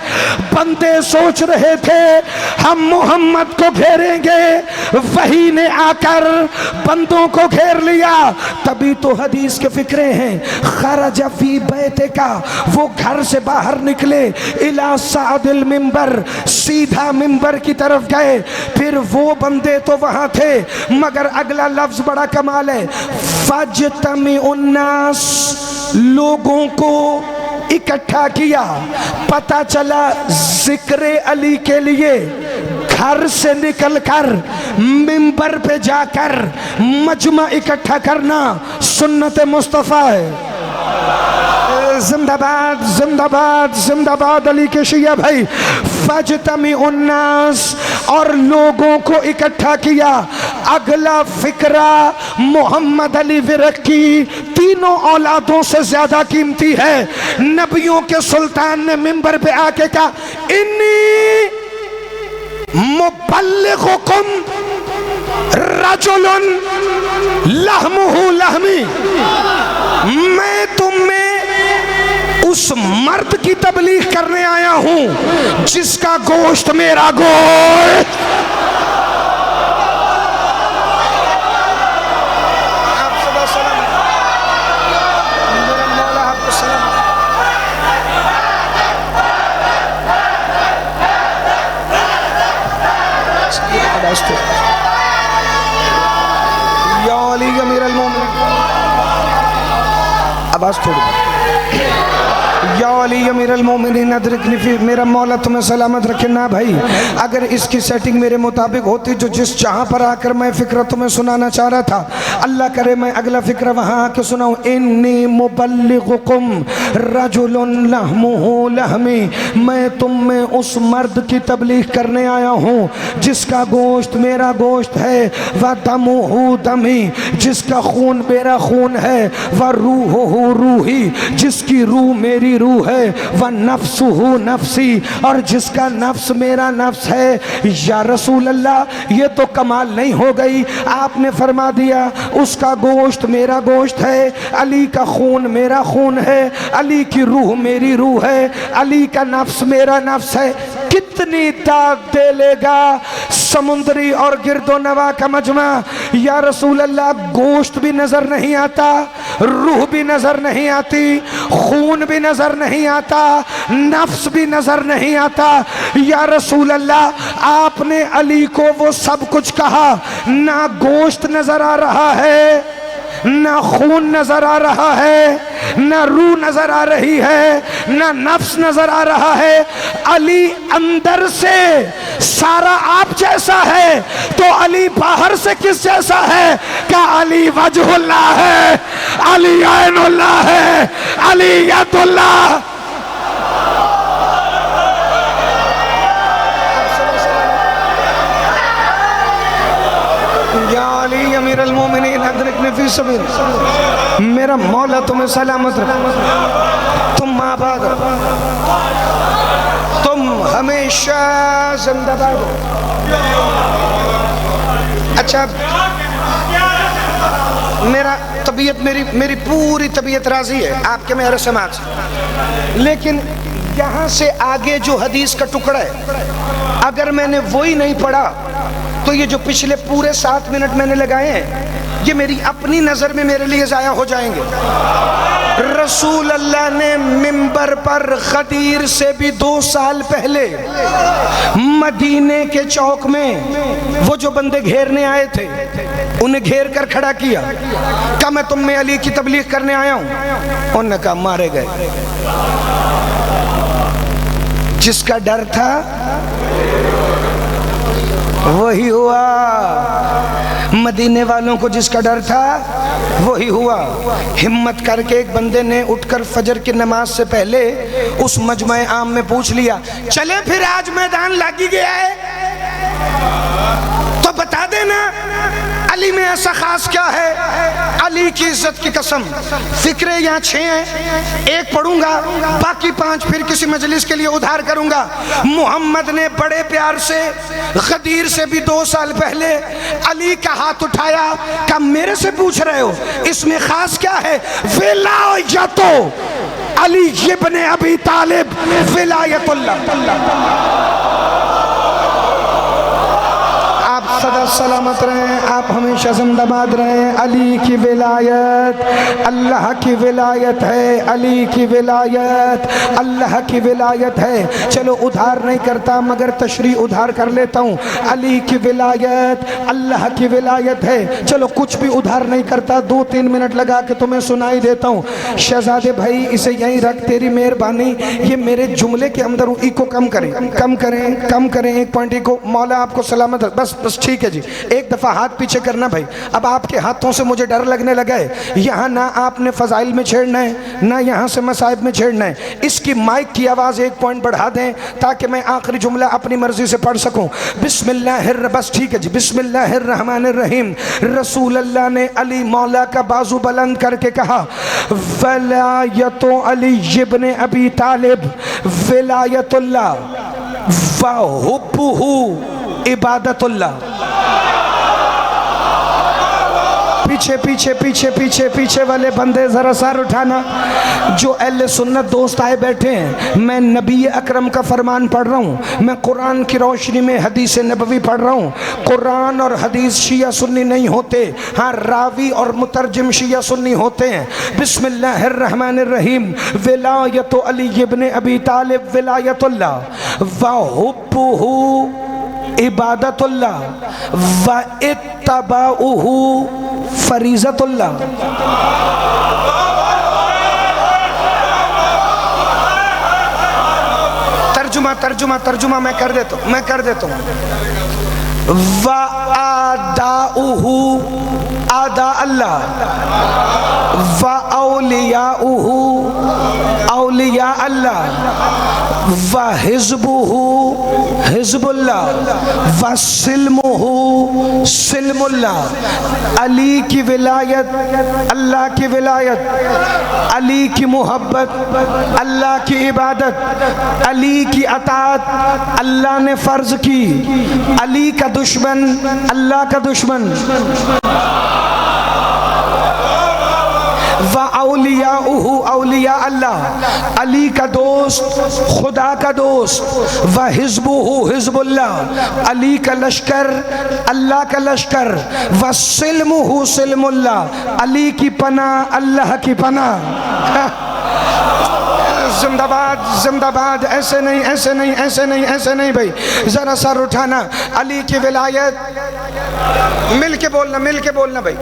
A: बंदे सोच रहे थे हम मोहम्मद को घेरेंगे, वही ने आकर बंदों को घेर लिया। तभी तो हदीस के फिक्रे हैं। खरज फी बैतिका, वो घर से बाहर निकले, इला सादिल मिंबर, सीधा मिंबर की तरफ गए। फिर वो बंदे तो वहां थे, मगर अगला लफ्ज बड़ा कमाल है। फजतमी उन्नास, लोगों को इकट्ठा किया। पता चला जिक्र अली के लिए घर से निकलकर मिंबर पे जाकर मजमा इकट्ठा करना सुन्नत मुस्तफ़ा है। जिंदाबाद जिंदाबाद जिंदाबाद अली के शिया भाई। फजतमी उन्नास, और लोगों को इकट्ठा किया। अगला फिक्रा मोहम्मद अली विरक की तीनों औलादों से ज्यादा कीमती है। नबियों के सुल्तान ने मिंबर पे आके कहा, इन्नी मुबल्लिगुकुम रजुलन लहमुहु लहमी, मैं तुम में उस मर्द की तबलीग करने आया हूं जिसका गोश्त मेरा गोश्त। या अली अमीरुल मोमिनीन, आवाज थोड़ी, या अली अमीरुल मोमिनीन अदरिकनी फी, मेरा मौला तुम्हें सलामत रखे। ना भाई, अगर इसकी सेटिंग मेरे मुताबिक होती, जो जिस जहां पर आकर मैं फिक्र तुम्हें सुनाना चाह रहा था, अल्लाह करे मैं अगला फिक्र वहां आके सुनाऊं। इन्नी मुबल्लिगुकुम रजुलन लहमुहु लहमी, मैं तुम में उस मर्द की तबलीग करने आया हूं जिसका गोश्त मेरा गोश्त है। व दमुहु दमी, जिसका खून मेरा खून है। व रूहुहु रूही, जिसकी रूह मेरी रूह है। व नफ्सुहु नफ्सी, और जिसका नफ्स मेरा नफ्स है। या रसूल अल्लाह, ये तो कमाल नहीं हो गई, आपने फरमा दिया उसका गोश्त मेरा गोश्त है, अली का खून मेरा खून है, अली की रूह मेरी रूह है, अली का नफ्स मेरा नफ्स है। कितनी दाद दे लेगा समुद्री और गिरदो नवा का मजमा। या रसूल अल्लाह, गोश्त भी नजर नहीं आता, रूह भी नजर नहीं आती, खून भी नजर नहीं आता, नफ्स भी नजर नहीं आता। या रसूल अल्लाह, आपने अली को वो सब कुछ कहा, ना गोश्त नजर आ रहा है, ना खून नजर आ रहा है, ना रूह नजर आ रही है, ना नफ्स नजर आ रहा है। अली अंदर से सारा आप जैसा है, तो अली बाहर से किस जैसा है? क्या अली वजहुल्लाह है, अली ऐनुल्लाह है, अली यदुल्लाह। या अली अमीरुल मोमिनीन अदरिकनी फी सबील, मेरा मौला तुम्हें सलामत रखे, तुम आबाद रहो, तुम हमेशा जिंदाबाद हो। अच्छा, मेरा तबीयत मेरी पूरी तबीयत राजी है आपके मेरे समाज, लेकिन यहाँ से आगे जो हदीस का टुकड़ा है, अगर मैंने वही नहीं पढ़ा तो ये जो पिछले पूरे 7 मिनट मैंने लगाए हैं, ये मेरी अपनी नजर में मेरे लिए जाया हो जाएंगे। रसूल अल्लाह ने मिंबर पर गदीर से भी 2 साल पहले मदीने के चौक में वो जो बंदे घेरने आए थे, उन्हें घेर कर खड़ा किया, कहा मैं तुम में अली की तबलीग करने आया हूं। उन्होंने कहा मारे गए। जिसका डर था वही हुआ, मदीने वालों को जिसका डर था वही हुआ। हिम्मत करके एक बंदे ने उठकर फजर की नमाज से पहले उस मजमे आम में पूछ लिया, चले फिर आज मैदान लागी गया है तो बता देना अली में ऐसा खास क्या है। अली की इज्जत की कसम, फिक्रे यहाँ 6 हैं, एक पढ़ूंगा, बाकी 5 फिर किसी मजलिस के लिए उधार करूंगा। मोहम्मद ने बड़े प्यार से गदीर से भी 2 साल पहले अली का हाथ उठाया, कहा मेरे से पूछ रहे हो इसमें खास क्या है? विलायतो अली इब्न अबी तालिब, विलायतुल्लाह। आप सदा सलामत रहें, आप हमेशा जिंदाबाद रहें। अली की विलायत अल्लाह की विलायत है, अली की विलायत अल्लाह की विलायत है। चलो उधार नहीं करता मगर तशरीह उधार कर लेता हूँ। अली की विलायत अल्लाह की विलायत है। चलो कुछ भी उधार नहीं करता, 2-3 मिनट लगा के तुम्हें सुनाई देता हूँ। शहजादे भाई इसे यहीं रख, तेरी मेहरबानी। ये मेरे जुमले के अंदर इको कम करें, कम करें, कम करें, 1 पॉइंट इको। मौला आपको सलामत, बस ठीक है जी। एक दफ़ा हाथ पीछे करना भाई। अब आपके हाथों से मुझे डर लगने लगा है। यहाँ ना आपने फ़ज़ाइल में छेड़ना है, ना यहाँ से मसाइब में छेड़ना है। इसकी माइक की आवाज़ एक पॉइंट बढ़ा दें ताकि मैं आखिरी जुमला अपनी मर्ज़ी से पढ़ सकूँ। बिस्मिल्लाहिर, बस ठीक है जी। बिस्मिल्लाहिर्रहमानिर्रहीम। रसूल अल्लाह ने अली मौला का बाजू बुलंद करके कहा, वलायतो अली इब्न अबी तालिब विलायतुल्लाह व हुब्बुहु इबादतुल्लाह। पीछे पीछे पीछे पीछे पीछे वाले बंदे ज़रा सर उठाना। जो अहले सुन्नत दोस्त आए बैठे हैं, मैं नबी अकरम का फरमान पढ़ रहा हूँ, मैं कुरान की रोशनी में हदीस नबवी पढ़ रहा हूँ। कुरान और हदीस शिया सुन्नी नहीं होते, हाँ रावी और मुतरजिम शिया सुन्नी होते हैं। बिस्मिल्लाहिर्रहमानिर्रहीम। विलायतो अली इब्न अबी तालिब विलायतुल्लाह व हुब्बुहु इबादतुल्लाह व इत्तबाउहु फरीज़तुल्लाह। तर्जुमा तर्जुमा तर्जुमा मैं कर देता हूँ। व आदाउहु आदा अल्लाह व औलियाउहु औलिया अल्लाह व हिज़्बुहु हिज़्बुल्लाह व सिल्मुहु सिल्मुल्लाह। अली की विलायत, अल्लाह की विलायत, अली की मोहब्बत, अल्लाह की इबादत, अली की अताअत अल्लाह ने फ़र्ज की। अली का दुश्मन अल्लाह का दुश्मन। व औलियाउहु औलिया अल्लाह, अली का दोस्त खुदा का दोस्त। व हिज़्बुहु हिज़्बुल्लाह, अली का लश्कर अल्लाह का लश्कर। व सिल्मुहु सिल्मुल्लाह, अली की पनाह अल्लाह की पनाह। जिंदाबाद जिंदाबाद। ऐसे नहीं ऐसे नहीं ऐसे नहीं ऐसे नहीं भाई, ज़रा सर उठाना। अली की विलायत, मिल के बोलना भाई।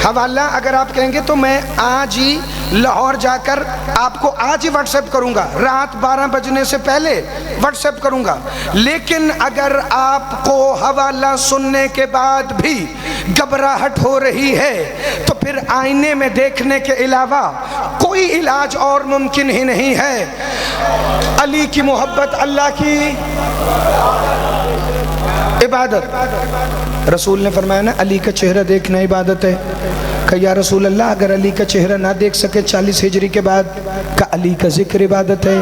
A: हवाला अगर आप कहेंगे तो मैं आज ही लाहौर जाकर आपको आज ही व्हाट्सएप करूंगा, रात 12 बजने से पहले व्हाट्सएप करूंगा। लेकिन अगर आपको हवाला सुनने के बाद भी घबराहट हो रही है तो फिर आईने में देखने के अलावा कोई इलाज और मुमकिन ही नहीं है। अली की मोहब्बत, अल्लाह की इबादत। रसूल ने फरमाया ना, अली का चेहरा देखना इबादत है। कहा या रसूल अल्लाह, अगर अली का चेहरा ना देख सके 40 हिजरी के बाद, का अली का जिक्र इबादत है।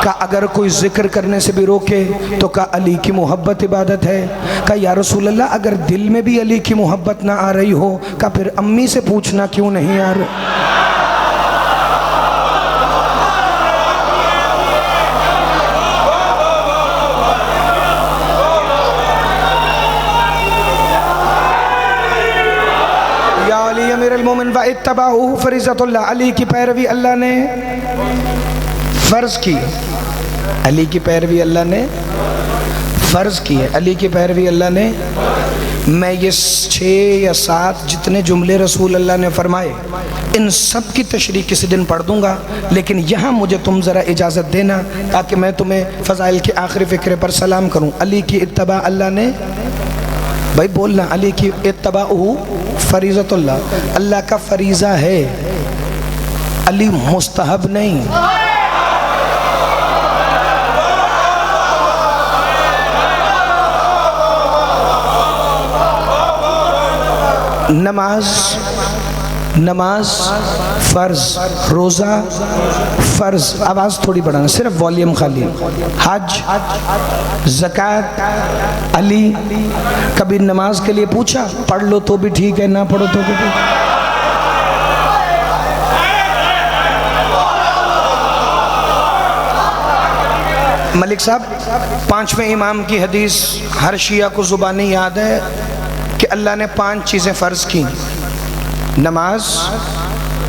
A: का अगर कोई जिक्र करने से भी रोके तो का अली की मोहब्बत इबादत है। का या रसूल अल्लाह, अगर दिल में भी अली की मोहब्बत ना आ रही हो, का फिर अम्मी से पूछना क्यों नहीं आ रही। व इत्तबाउहु फरीज़तुल्लाह, अली की पैरवी अल्लाह ने फ़र्ज की। अली की पैरवी अल्लाह ने फ़र्ज की है। अली की पैरवी अल्लाह ने, मैं ये 6 या 7 जितने जुमले रसूल अल्लाह ने फरमाए, इन सब की तशरीह किसी दिन पढ़ दूंगा। लेकिन यहाँ मुझे तुम ज़रा इजाज़त देना ताकि मैं तुम्हें फ़ज़ाइल के आखिरी फ़िक्रे पर सलाम करूँ। अली की इत्तबा अल्लाह ने, भाई बोलना, अली की इत्तबाउहु फरीज़तुल्लाह, अल्लाह का फरीज़ा है, अली मुस्तहब नहीं। नमाज फ़र्ज, रोज़ा फ़र्ज, आवाज़ थोड़ी बढ़ाना, सिर्फ वॉल्यूम खाली। हज, ज़कात, अली। कभी नमाज के लिए पूछा, पढ़ लो तो भी ठीक है, ना पढ़ो तो भी ठीक। मलिक साहब, 5वें इमाम की हदीस हर शिया को ज़ुबानी याद है कि अल्लाह ने 5 चीज़ें फ़र्ज की, नमाज,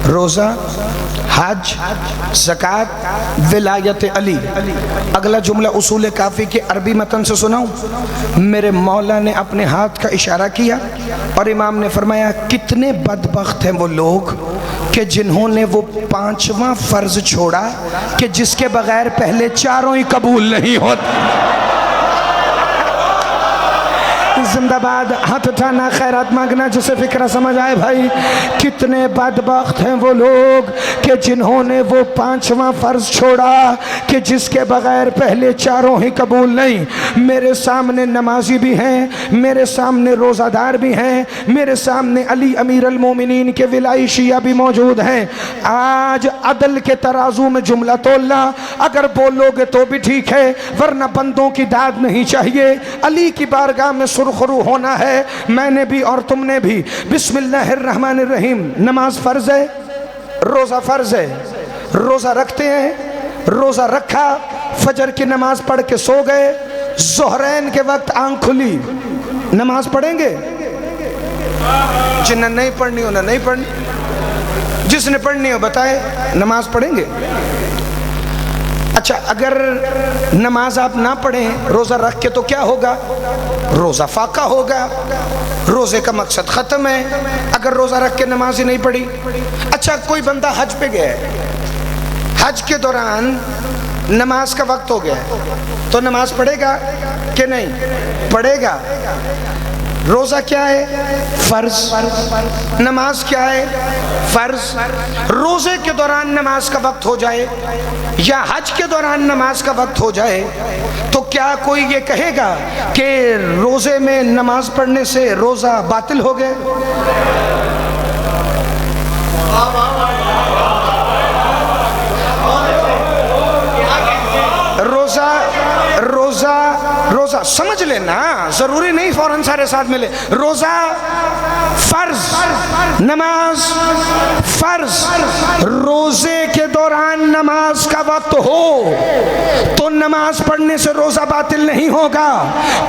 A: रोज़ा, हज, ज़कात, विलायत अली। अगला जुमला उसूल काफ़ी के अरबी मतन से सुनाऊं। मेरे मौला ने अपने हाथ का इशारा किया और इमाम ने फरमाया, कितने बदबख्त हैं वो लोग कि जिन्होंने वो 5वां फ़र्ज छोड़ा कि जिसके बगैर पहले 4 ही कबूल नहीं होते। जिंदाबाद। हाथ उठाना, खैरात मांगना, जिसे फिक्र समझ आए भाई। कितने बदबख्त हैं वो लोग कि जिन्होंने वो 5वां फर्ज छोड़ा कि जिसके बगैर पहले चारों ही कबूल नहीं। मेरे सामने नमाजी भी हैं, मेरे सामने रोज़ादार भी हैं, मेरे सामने अली अमीर अल मोमिनीन के विलाई शिया भी मौजूद हैं। आज अदल के तराजू में जुमला तोलना, अगर बोलोगे तो भी ठीक है, वरना बंदों की दाद नहीं चाहिए। अली की बारगाह में सुरखरू होना है, मैंने भी और तुमने भी। बिस्मिल्लाहिर्रहमानिर्रहीम। नमाज फ़र्ज है, रोज़ा फ़र्ज है, रोज़ा रखते हैं, रोज़ा रखा, फजर की नमाज पढ़ के सो गए, ज़ोहरैन के वक्त आंख खुली, नमाज पढ़ेंगे? जिन्हें नहीं पढ़नी हो ना नहीं पढ़नी, जिसने पढ़नी हो बताए, नमाज पढ़ेंगे? अच्छा, अगर नमाज आप ना पढ़ें रोज़ा रख के तो क्या होगा? रोज़ा फाका होगा, रोज़े का मकसद ख़त्म है अगर रोज़ा रख के नमाज ही नहीं पढ़ी। अच्छा, कोई बंदा हज पे गया है, हज के दौरान नमाज का वक्त हो गया है, तो नमाज पढ़ेगा कि नहीं? पढ़ेगा। रोज़ा क्या है? फ़र्ज। नमाज क्या है? फ़र्ज। रोज़े के दौरान नमाज का वक्त हो जाए या हज के दौरान नमाज का वक्त हो जाए तो क्या कोई ये कहेगा कि रोज़े में नमाज पढ़ने से रोज़ा बातिल हो गए? रोज़ा रोज़ा रोज़ा समझ लेना, ज़रूरी नहीं फ़ौरन सारे साथ मिले। रोज़ा फ़र्ज, नमाज फ़र्ज। रोज़े के दौरान नमाज का वक्त हो तो नमाज पढ़ने से रोज़ा बातिल नहीं होगा,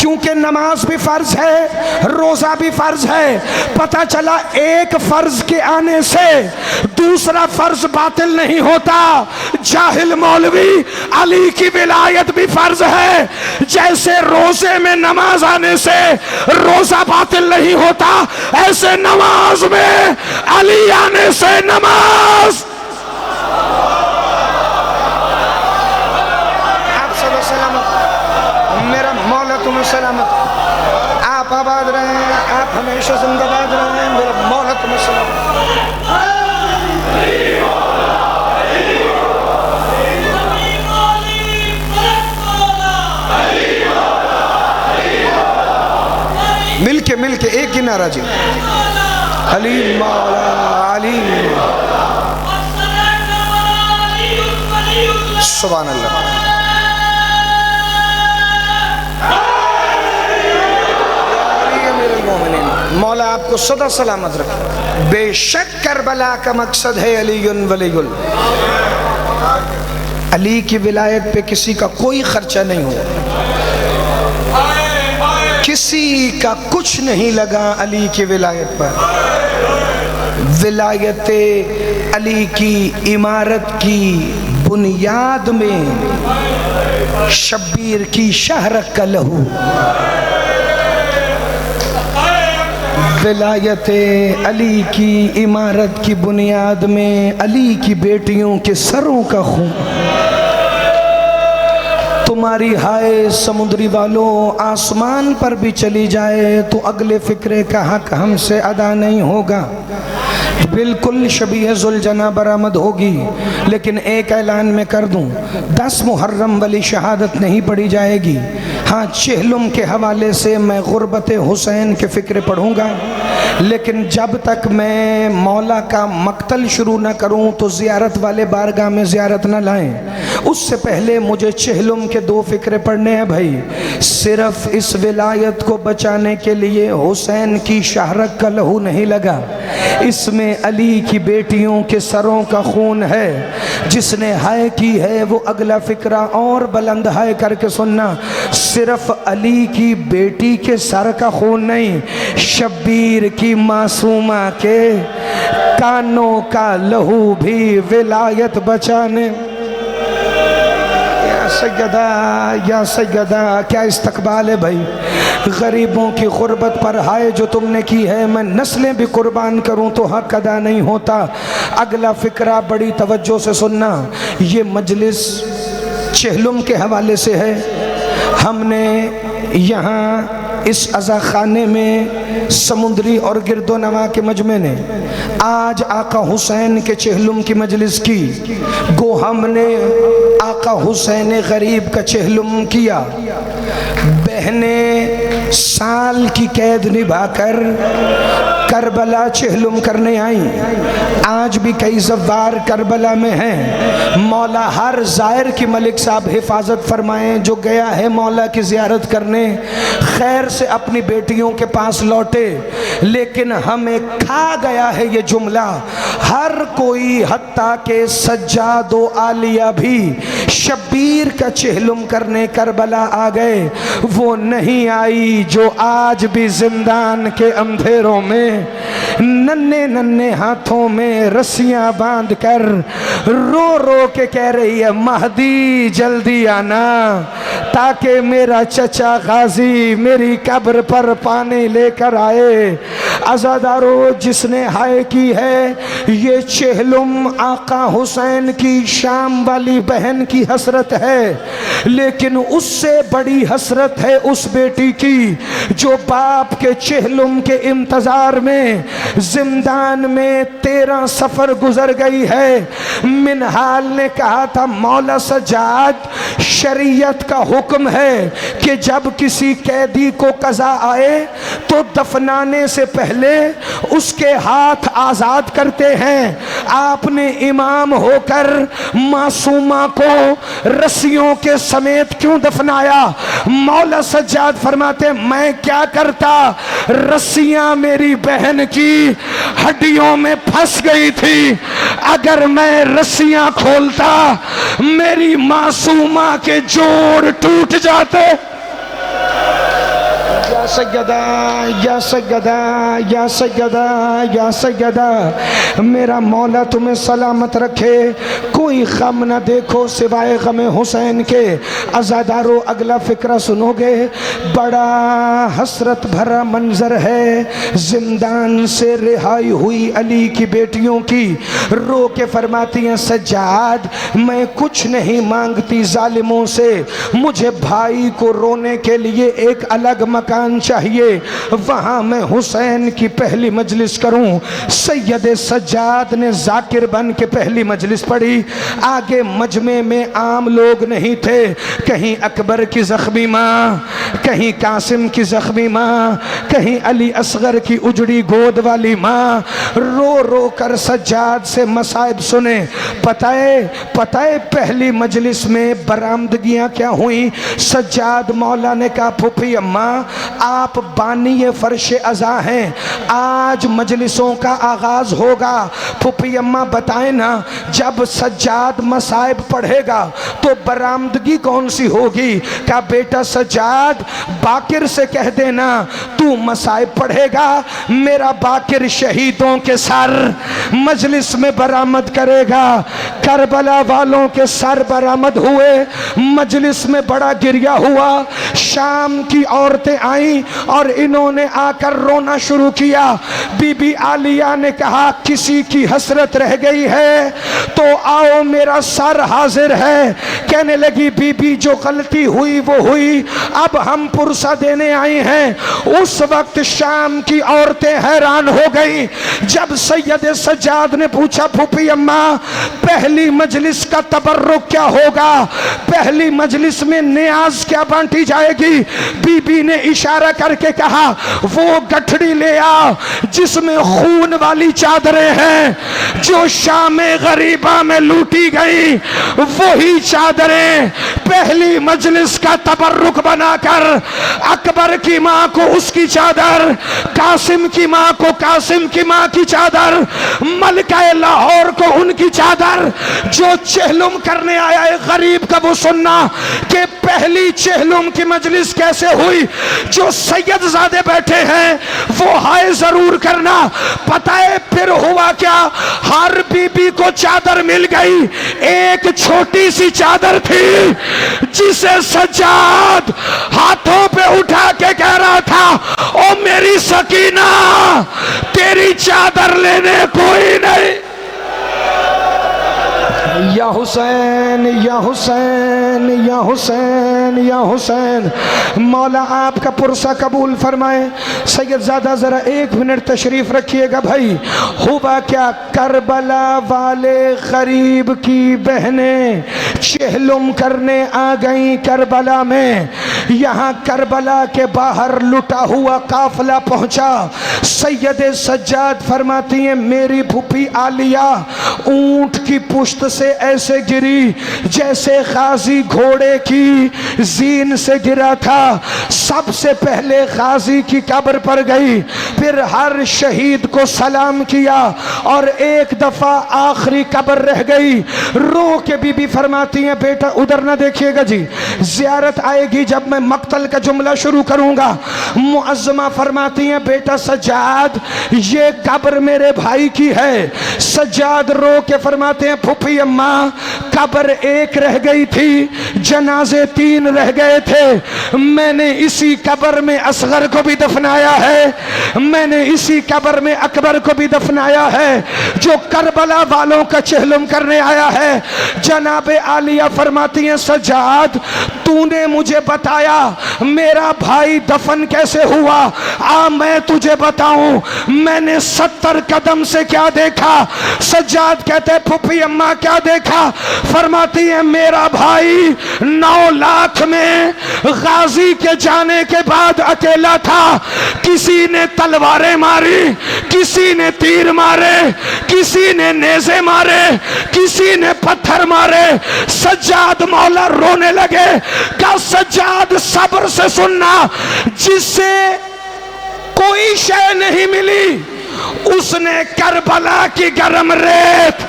A: क्योंकि नमाज भी फ़र्ज है, रोज़ा भी फ़र्ज है। पता चला एक फ़र्ज के आने से दूसरा फ़र्ज बातिल नहीं होता। जाहिल मौलवी, अली की विलायत भी फ़र्ज है, जैसे रोज़े में नमाज आने से रोज़ा बातिल नहीं होता, ऐसे नमाज में अली आने से नमाज। आप सब सलामत, मेरा मौला तुम्हें सलामत, आप आबाद रहें, आप हमेशा जिंदाबाद रहें, मेरा मौला तुम्हें सलामत। मिलके एक ही नारा जी, अली मौला अली। सुभान अल्लाह। मौला आपको सदा सलामत रखे। बेशक करबला का मकसद है अलीयुन वलीयुल। अली की विलायत पे किसी का कोई खर्चा नहीं हुआ, किसी का कुछ नहीं लगा अली की विलायत पर। विलायत अली की इमारत की बुनियाद में शब्बीर की शहरत का लहू, विलायत अली की इमारत की बुनियाद में अली की बेटियों के सरों का खून। तुम्हारी हाय समुद्री वालों, आसमान पर भी चली जाए तो अगले फिक्रे का हक हमसे अदा नहीं होगा। बिल्कुल शबीह ज़ुलजना बरामद होगी, लेकिन एक ऐलान में कर दूं, 10 मुहर्रम वाली शहादत नहीं पढ़ी जाएगी। हाँ, चेहलुम के हवाले से मैं गुर्बत हुसैन के फ़िक्र पढ़ूँगा, लेकिन जब तक मैं मौला का मक्तल शुरू न करूं तो ज़ियारत वाले बारगाह में ज़ियारत न लाएं। उससे पहले मुझे चेहलुम के 2 फ़िक्रे पढ़ने हैं भाई। सिर्फ इस विलायत को बचाने के लिए हुसैन की शहरत का लहू नहीं लगा, इसमें अली की बेटियों के सरों का खून है। जिसने हाय की है वो अगला फ़िक्रा और बुलंद हाय करके सुनना। सिर्फ अली की बेटी के सर का खून नहीं, शब्बीर की मासूमा के कानों का लहू भी विलायत बचाने। या सैयदा, क्या इस्तकबाल है भाई। गरीबों की गुर्बत पर हाय जो तुमने की है, मैं नस्लें भी कुर्बान करूं तो हक अदा नहीं होता। अगला फ़िक्रा बड़ी तवज्जो से सुनना। ये मजलिस चेहलुम के हवाले से है। हमने यहाँ इस अज़ा खाने में समुद्री और गिरदोनवा के मजमे ने आज आका हुसैन के चहलुम की मजलिस की। गो हमने आका हुसैन गरीब का चहलुम किया। बहनें साल की कैद निभाकर करबला चहलुम करने आई। आज भी कई ज़व्वार करबला में हैं। मौला हर ज़ायर की मलिक साहब हिफाजत फरमाएं जो गया है मौला की ज़ियारत करने, खैर से अपनी बेटियों के पास लौटे। लेकिन हमें खा गया है ये जुमला, हर कोई हत्ता के सज्जादो आलिया भी शब्बीर का चहलुम करने करबला आ गए। वो नहीं आई जो आज भी जिंदान के अंधेरों में नन्हे नन्हे हाथों में रस्सियां बांध कर रो रो के कह रही है महदी जल्दी आना, ताकि मेरा चचा गाजी मेरी कब्र पर पानी लेकर आए। अज़ादारो, जिसने हाय की है ये चहलुम आका हुसैन की शाम वाली बहन की हसरत है, लेकिन उससे बड़ी हसरत है उस बेटी की जो बाप के चहलुम के इंतजार में जिंदान में 13 सफर गुजर गई है। मिनहाल ने कहा था मौला सज्जाद, शरीयत का हुक्म है कि जब किसी कैदी को कज़ा आए तो दफनाने से पहले उसके हाथ आजाद करते हैं। आपने इमाम होकर मासूमा को रस्सियों के समेत क्यों दफनाया? मौला सज्जाद फरमाते मैं क्या करता, रस्सियां मेरी बहन की हड्डियों में फंस गई थी। अगर मैं रस्सियां खोलता मेरी मासूमा के जोड़ टूट जाते। या सैयदा या सैयदा या सैयदा या सैयदा, मेरा मौला तुम्हें सलामत रखे। कोई गम न देखो सिवाय गम हुसैन के। अज़ादारो, अगला फिक्रा सुनोगे, बड़ा हसरत भरा मंजर है जिंदान से रिहाई हुई अली की बेटियों की। रो के फरमाती हैं सज्जाद, मैं कुछ नहीं मांगती जालिमों से, मुझे भाई को रोने के लिए एक अलग मकान चाहिए, वहां मैं हुसैन की पहली मजलिस करूं। सैयद सज्जाद ने जाकिर बन के पहली मजलिस पढ़ी। आगे मजमे में आम लोग नहीं थे, कहीं अकबर की जख्मी माँ, कहीं कासिम की जख्मी माँ, कहीं अली असगर की उजड़ी गोद वाली माँ। रो रो कर सज्जाद से मसाइब सुने। पता है पहली मजलिस में बरामदगियां क्या हुई? सज्जाद मौला ने कहा फूफी अम्मा, आप बानिए फर्श अज़ा हैं, आज मजलिसों का आगाज होगा। फूफी अम्मा बताएं ना, जब सज्जाद मसाइब पढ़ेगा तो बरामदगी कौन सी होगी? क्या बेटा सज्जाद, बाकिर से कह देना तू मसाइब पढ़ेगा, मेरा बाकिर शहीदों के सर मजलिस में बरामद करेगा। करबला वालों के सर बरामद हुए, मजलिस में बड़ा गिरिया हुआ। शाम की औरतें आई और इन्होंने आकर रोना शुरू किया। बीबी आलिया ने कहा किसी की हसरत रह गई है तो आओ, मेरा सर हाजिर है। कहने लगी बीबी जो गलती हुई वो हुई, अब हम पुरसा देने आए हैं। उस वक्त शाम की औरतें हैरान हो गई जब सैयद सज्जाद ने पूछा फूफी अम्मा, पहली मजलिस का तबर्रुक क्या होगा, पहली मजलिस में नियाज क्या बांटी जाएगी? बीबी ने इशारा करके कहा वो गठड़ी ले आ जिसमें खून वाली चादरें हैं जो शामे गरीबा में लूटी गई। वही चादरें पहली मजलिस का तबर्रुक बनाकर अकबर की माँ को उसकी चादर, कासिम की माँ को कासिम की माँ की चादर, मलिका लाहौर को उनकी चादर। जो चहलुम करने आया है गरीब का वो सुनना कि पहली चहलुम की मजलिस कैसे हुई। जो सैयदजादे बैठे हैं वो हाय जरूर करना। पता है फिर हुआ क्या? हर बीबी को चादर मिल गई। एक छोटी सी चादर थी जिसे सज्जाद हाथों पे उठा के कह रहा था, ओ मेरी सकीना, तेरी चादर लेने कोई नहीं। या हुसैन या हुसैन या हुसैन या हुसैन। मौला आपका पुरसा कबूल फरमाए। सैयदजादा जरा 1 मिनट तशरीफ रखिएगा भाई। हुआ क्या, करबला वाले गरीब की बहनें चहलुम करने आ गई करबला में। यहाँ करबला के बाहर लुटा हुआ काफिला पहुंचा। सैयद सज्जाद फरमाती हैं मेरी फूफी आलिया ऊंट की पुश्त से ऐसे गिरी जैसे गाजी घोड़े की जीन से गिरा था। सबसे पहले गाजी की कब्र पर गई, फिर हर शहीद को सलाम किया और एक दफा आखिरी कब्र रह गई। रो के बीबी फरमाती हैं बेटा उधर ना देखिएगा जी, जियारत आएगी जब मैं मक्तल का जुमला शुरू करूंगा। मुअज्जमा फरमाती हैं बेटा सज्जाद ये कब्र मेरे भाई की है। सज्जाद रो के फरमाते हैं फूफी अम्मा कब्र 1 रह गई थी, जनाजे 3 रह गए थे। मैंने इसी कब्र में असगर को भी दफनाया है, मैंने इसी कब्र में अकबर को भी दफनाया है जो करबला वालों का चहलुम करने आया है। जनाबे आलिया फरमाती हैं सज्जाद तूने मुझे बताया मेरा भाई दफन कैसे हुआ, आ मैं तुझे बताऊं मैंने 70 कदम से क्या देखा। सज्जाद कहते फूफी अम्मा क्या देखा। फरमाती है मेरा भाई 9 लाख में गाजी के जाने के बाद अकेला था। किसी ने तलवारें मारी, किसी ने तीर मारे, किसी ने नेज़े मारे, किसी ने पत्थर मारे। सज्जाद मौला रोने लगे। का सज्जाद सब्र से सुनना, जिससे कोई शय नहीं मिली उसने करबला की गर्म रेत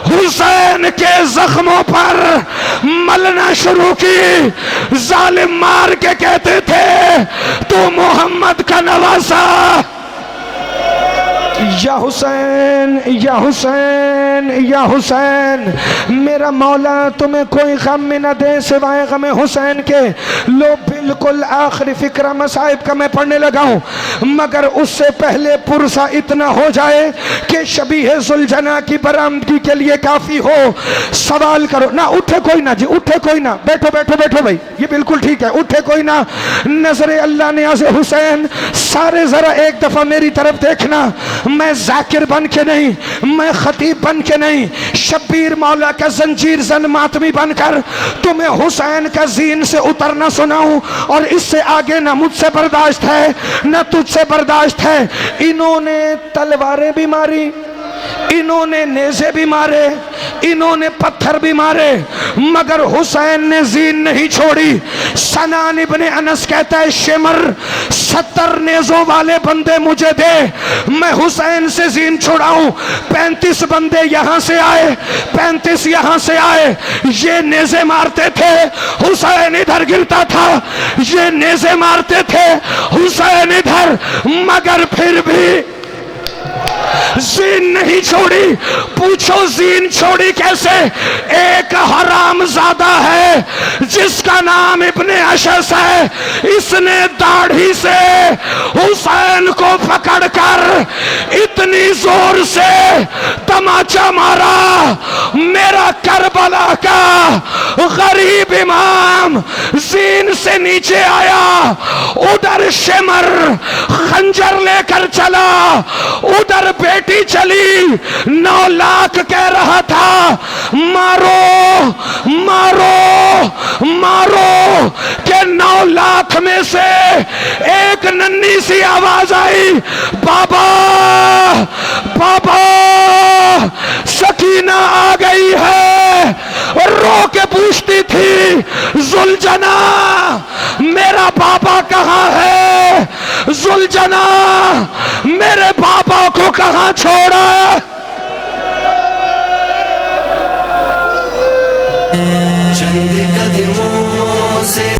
A: हुसैन के जख्मों पर मलना शुरू की। जालिम मार के कहते थे तू मोहम्मद का नवासा। या हुसैन या हुसैन या हुसैन। मेरा मौला तुम्हें कोई गम में न दे सिवाय गम हुसैन के। लो बिल्कुल आखिरी फिक्रा मसाइब का मैं पढ़ने लगा हूँ, मगर उससे पहले पुरसा इतना हो जाए कि शबीह सुलझना की बरामदगी के लिए काफी हो। सवाल करो ना, उठे कोई ना जी, उठे कोई ना, बैठो बैठो बैठो भाई, ये बिल्कुल ठीक है, उठे कोई ना। नजरे अल्लाह नियाज़ हुसैन सारे जरा एक दफा मेरी तरफ देखना। मैं जाकिर बन के नहीं, मैं खतीब बन के नहीं, शब्बीर मौला का जंजीर जन मातमी बनकर तुम्हें हुसैन का जीन से उतरना सुनाऊं। और इससे आगे ना मुझसे बर्दाश्त है ना तुझसे बर्दाश्त है। इन्होंने तलवारें भी मारी, इन्होंने नेज़े भी मारे, इन्होंने पत्थर भी मारे, मगर हुसैन ने जीन नहीं छोड़ी। सनान इब्ने अनस कहता है शिमर 70 नेज़ों वाले बंदे मुझे दे, मैं हुसैन से जीन छुड़ाऊं। 35 बंदे यहां से आए, 35 यहां से आए। ये नेज़े मारते थे, हुसैन इधर गिरता था, ये नेज़े मारते थे, हुसैन इधर, मगर फिर भी जीन नहीं छोड़ी। पूछो जीन छोड़ी कैसे। एक हरामजादा है जिसका नाम इब्ने अशस है, इसने दाढ़ी से हुसैन को पकड़कर इतनी जोर से तमाचा मारा, मेरा करबला का गरीब इमाम जीन से नीचे आया। उधर शिमर खंजर लेकर चला, उधर बेटी चली। 9 लाख कह रहा था मारो मारो मारो, के 9 लाख में से एक नन्ही सी आवाज आई, बाबा बाबा सकीना आ गई है। रो के पूछती थी जुलजना मेरा बाबा कहाँ है, जुलजना मेरे बाबा को कहाँ छोड़ा।
B: चंद कदमों से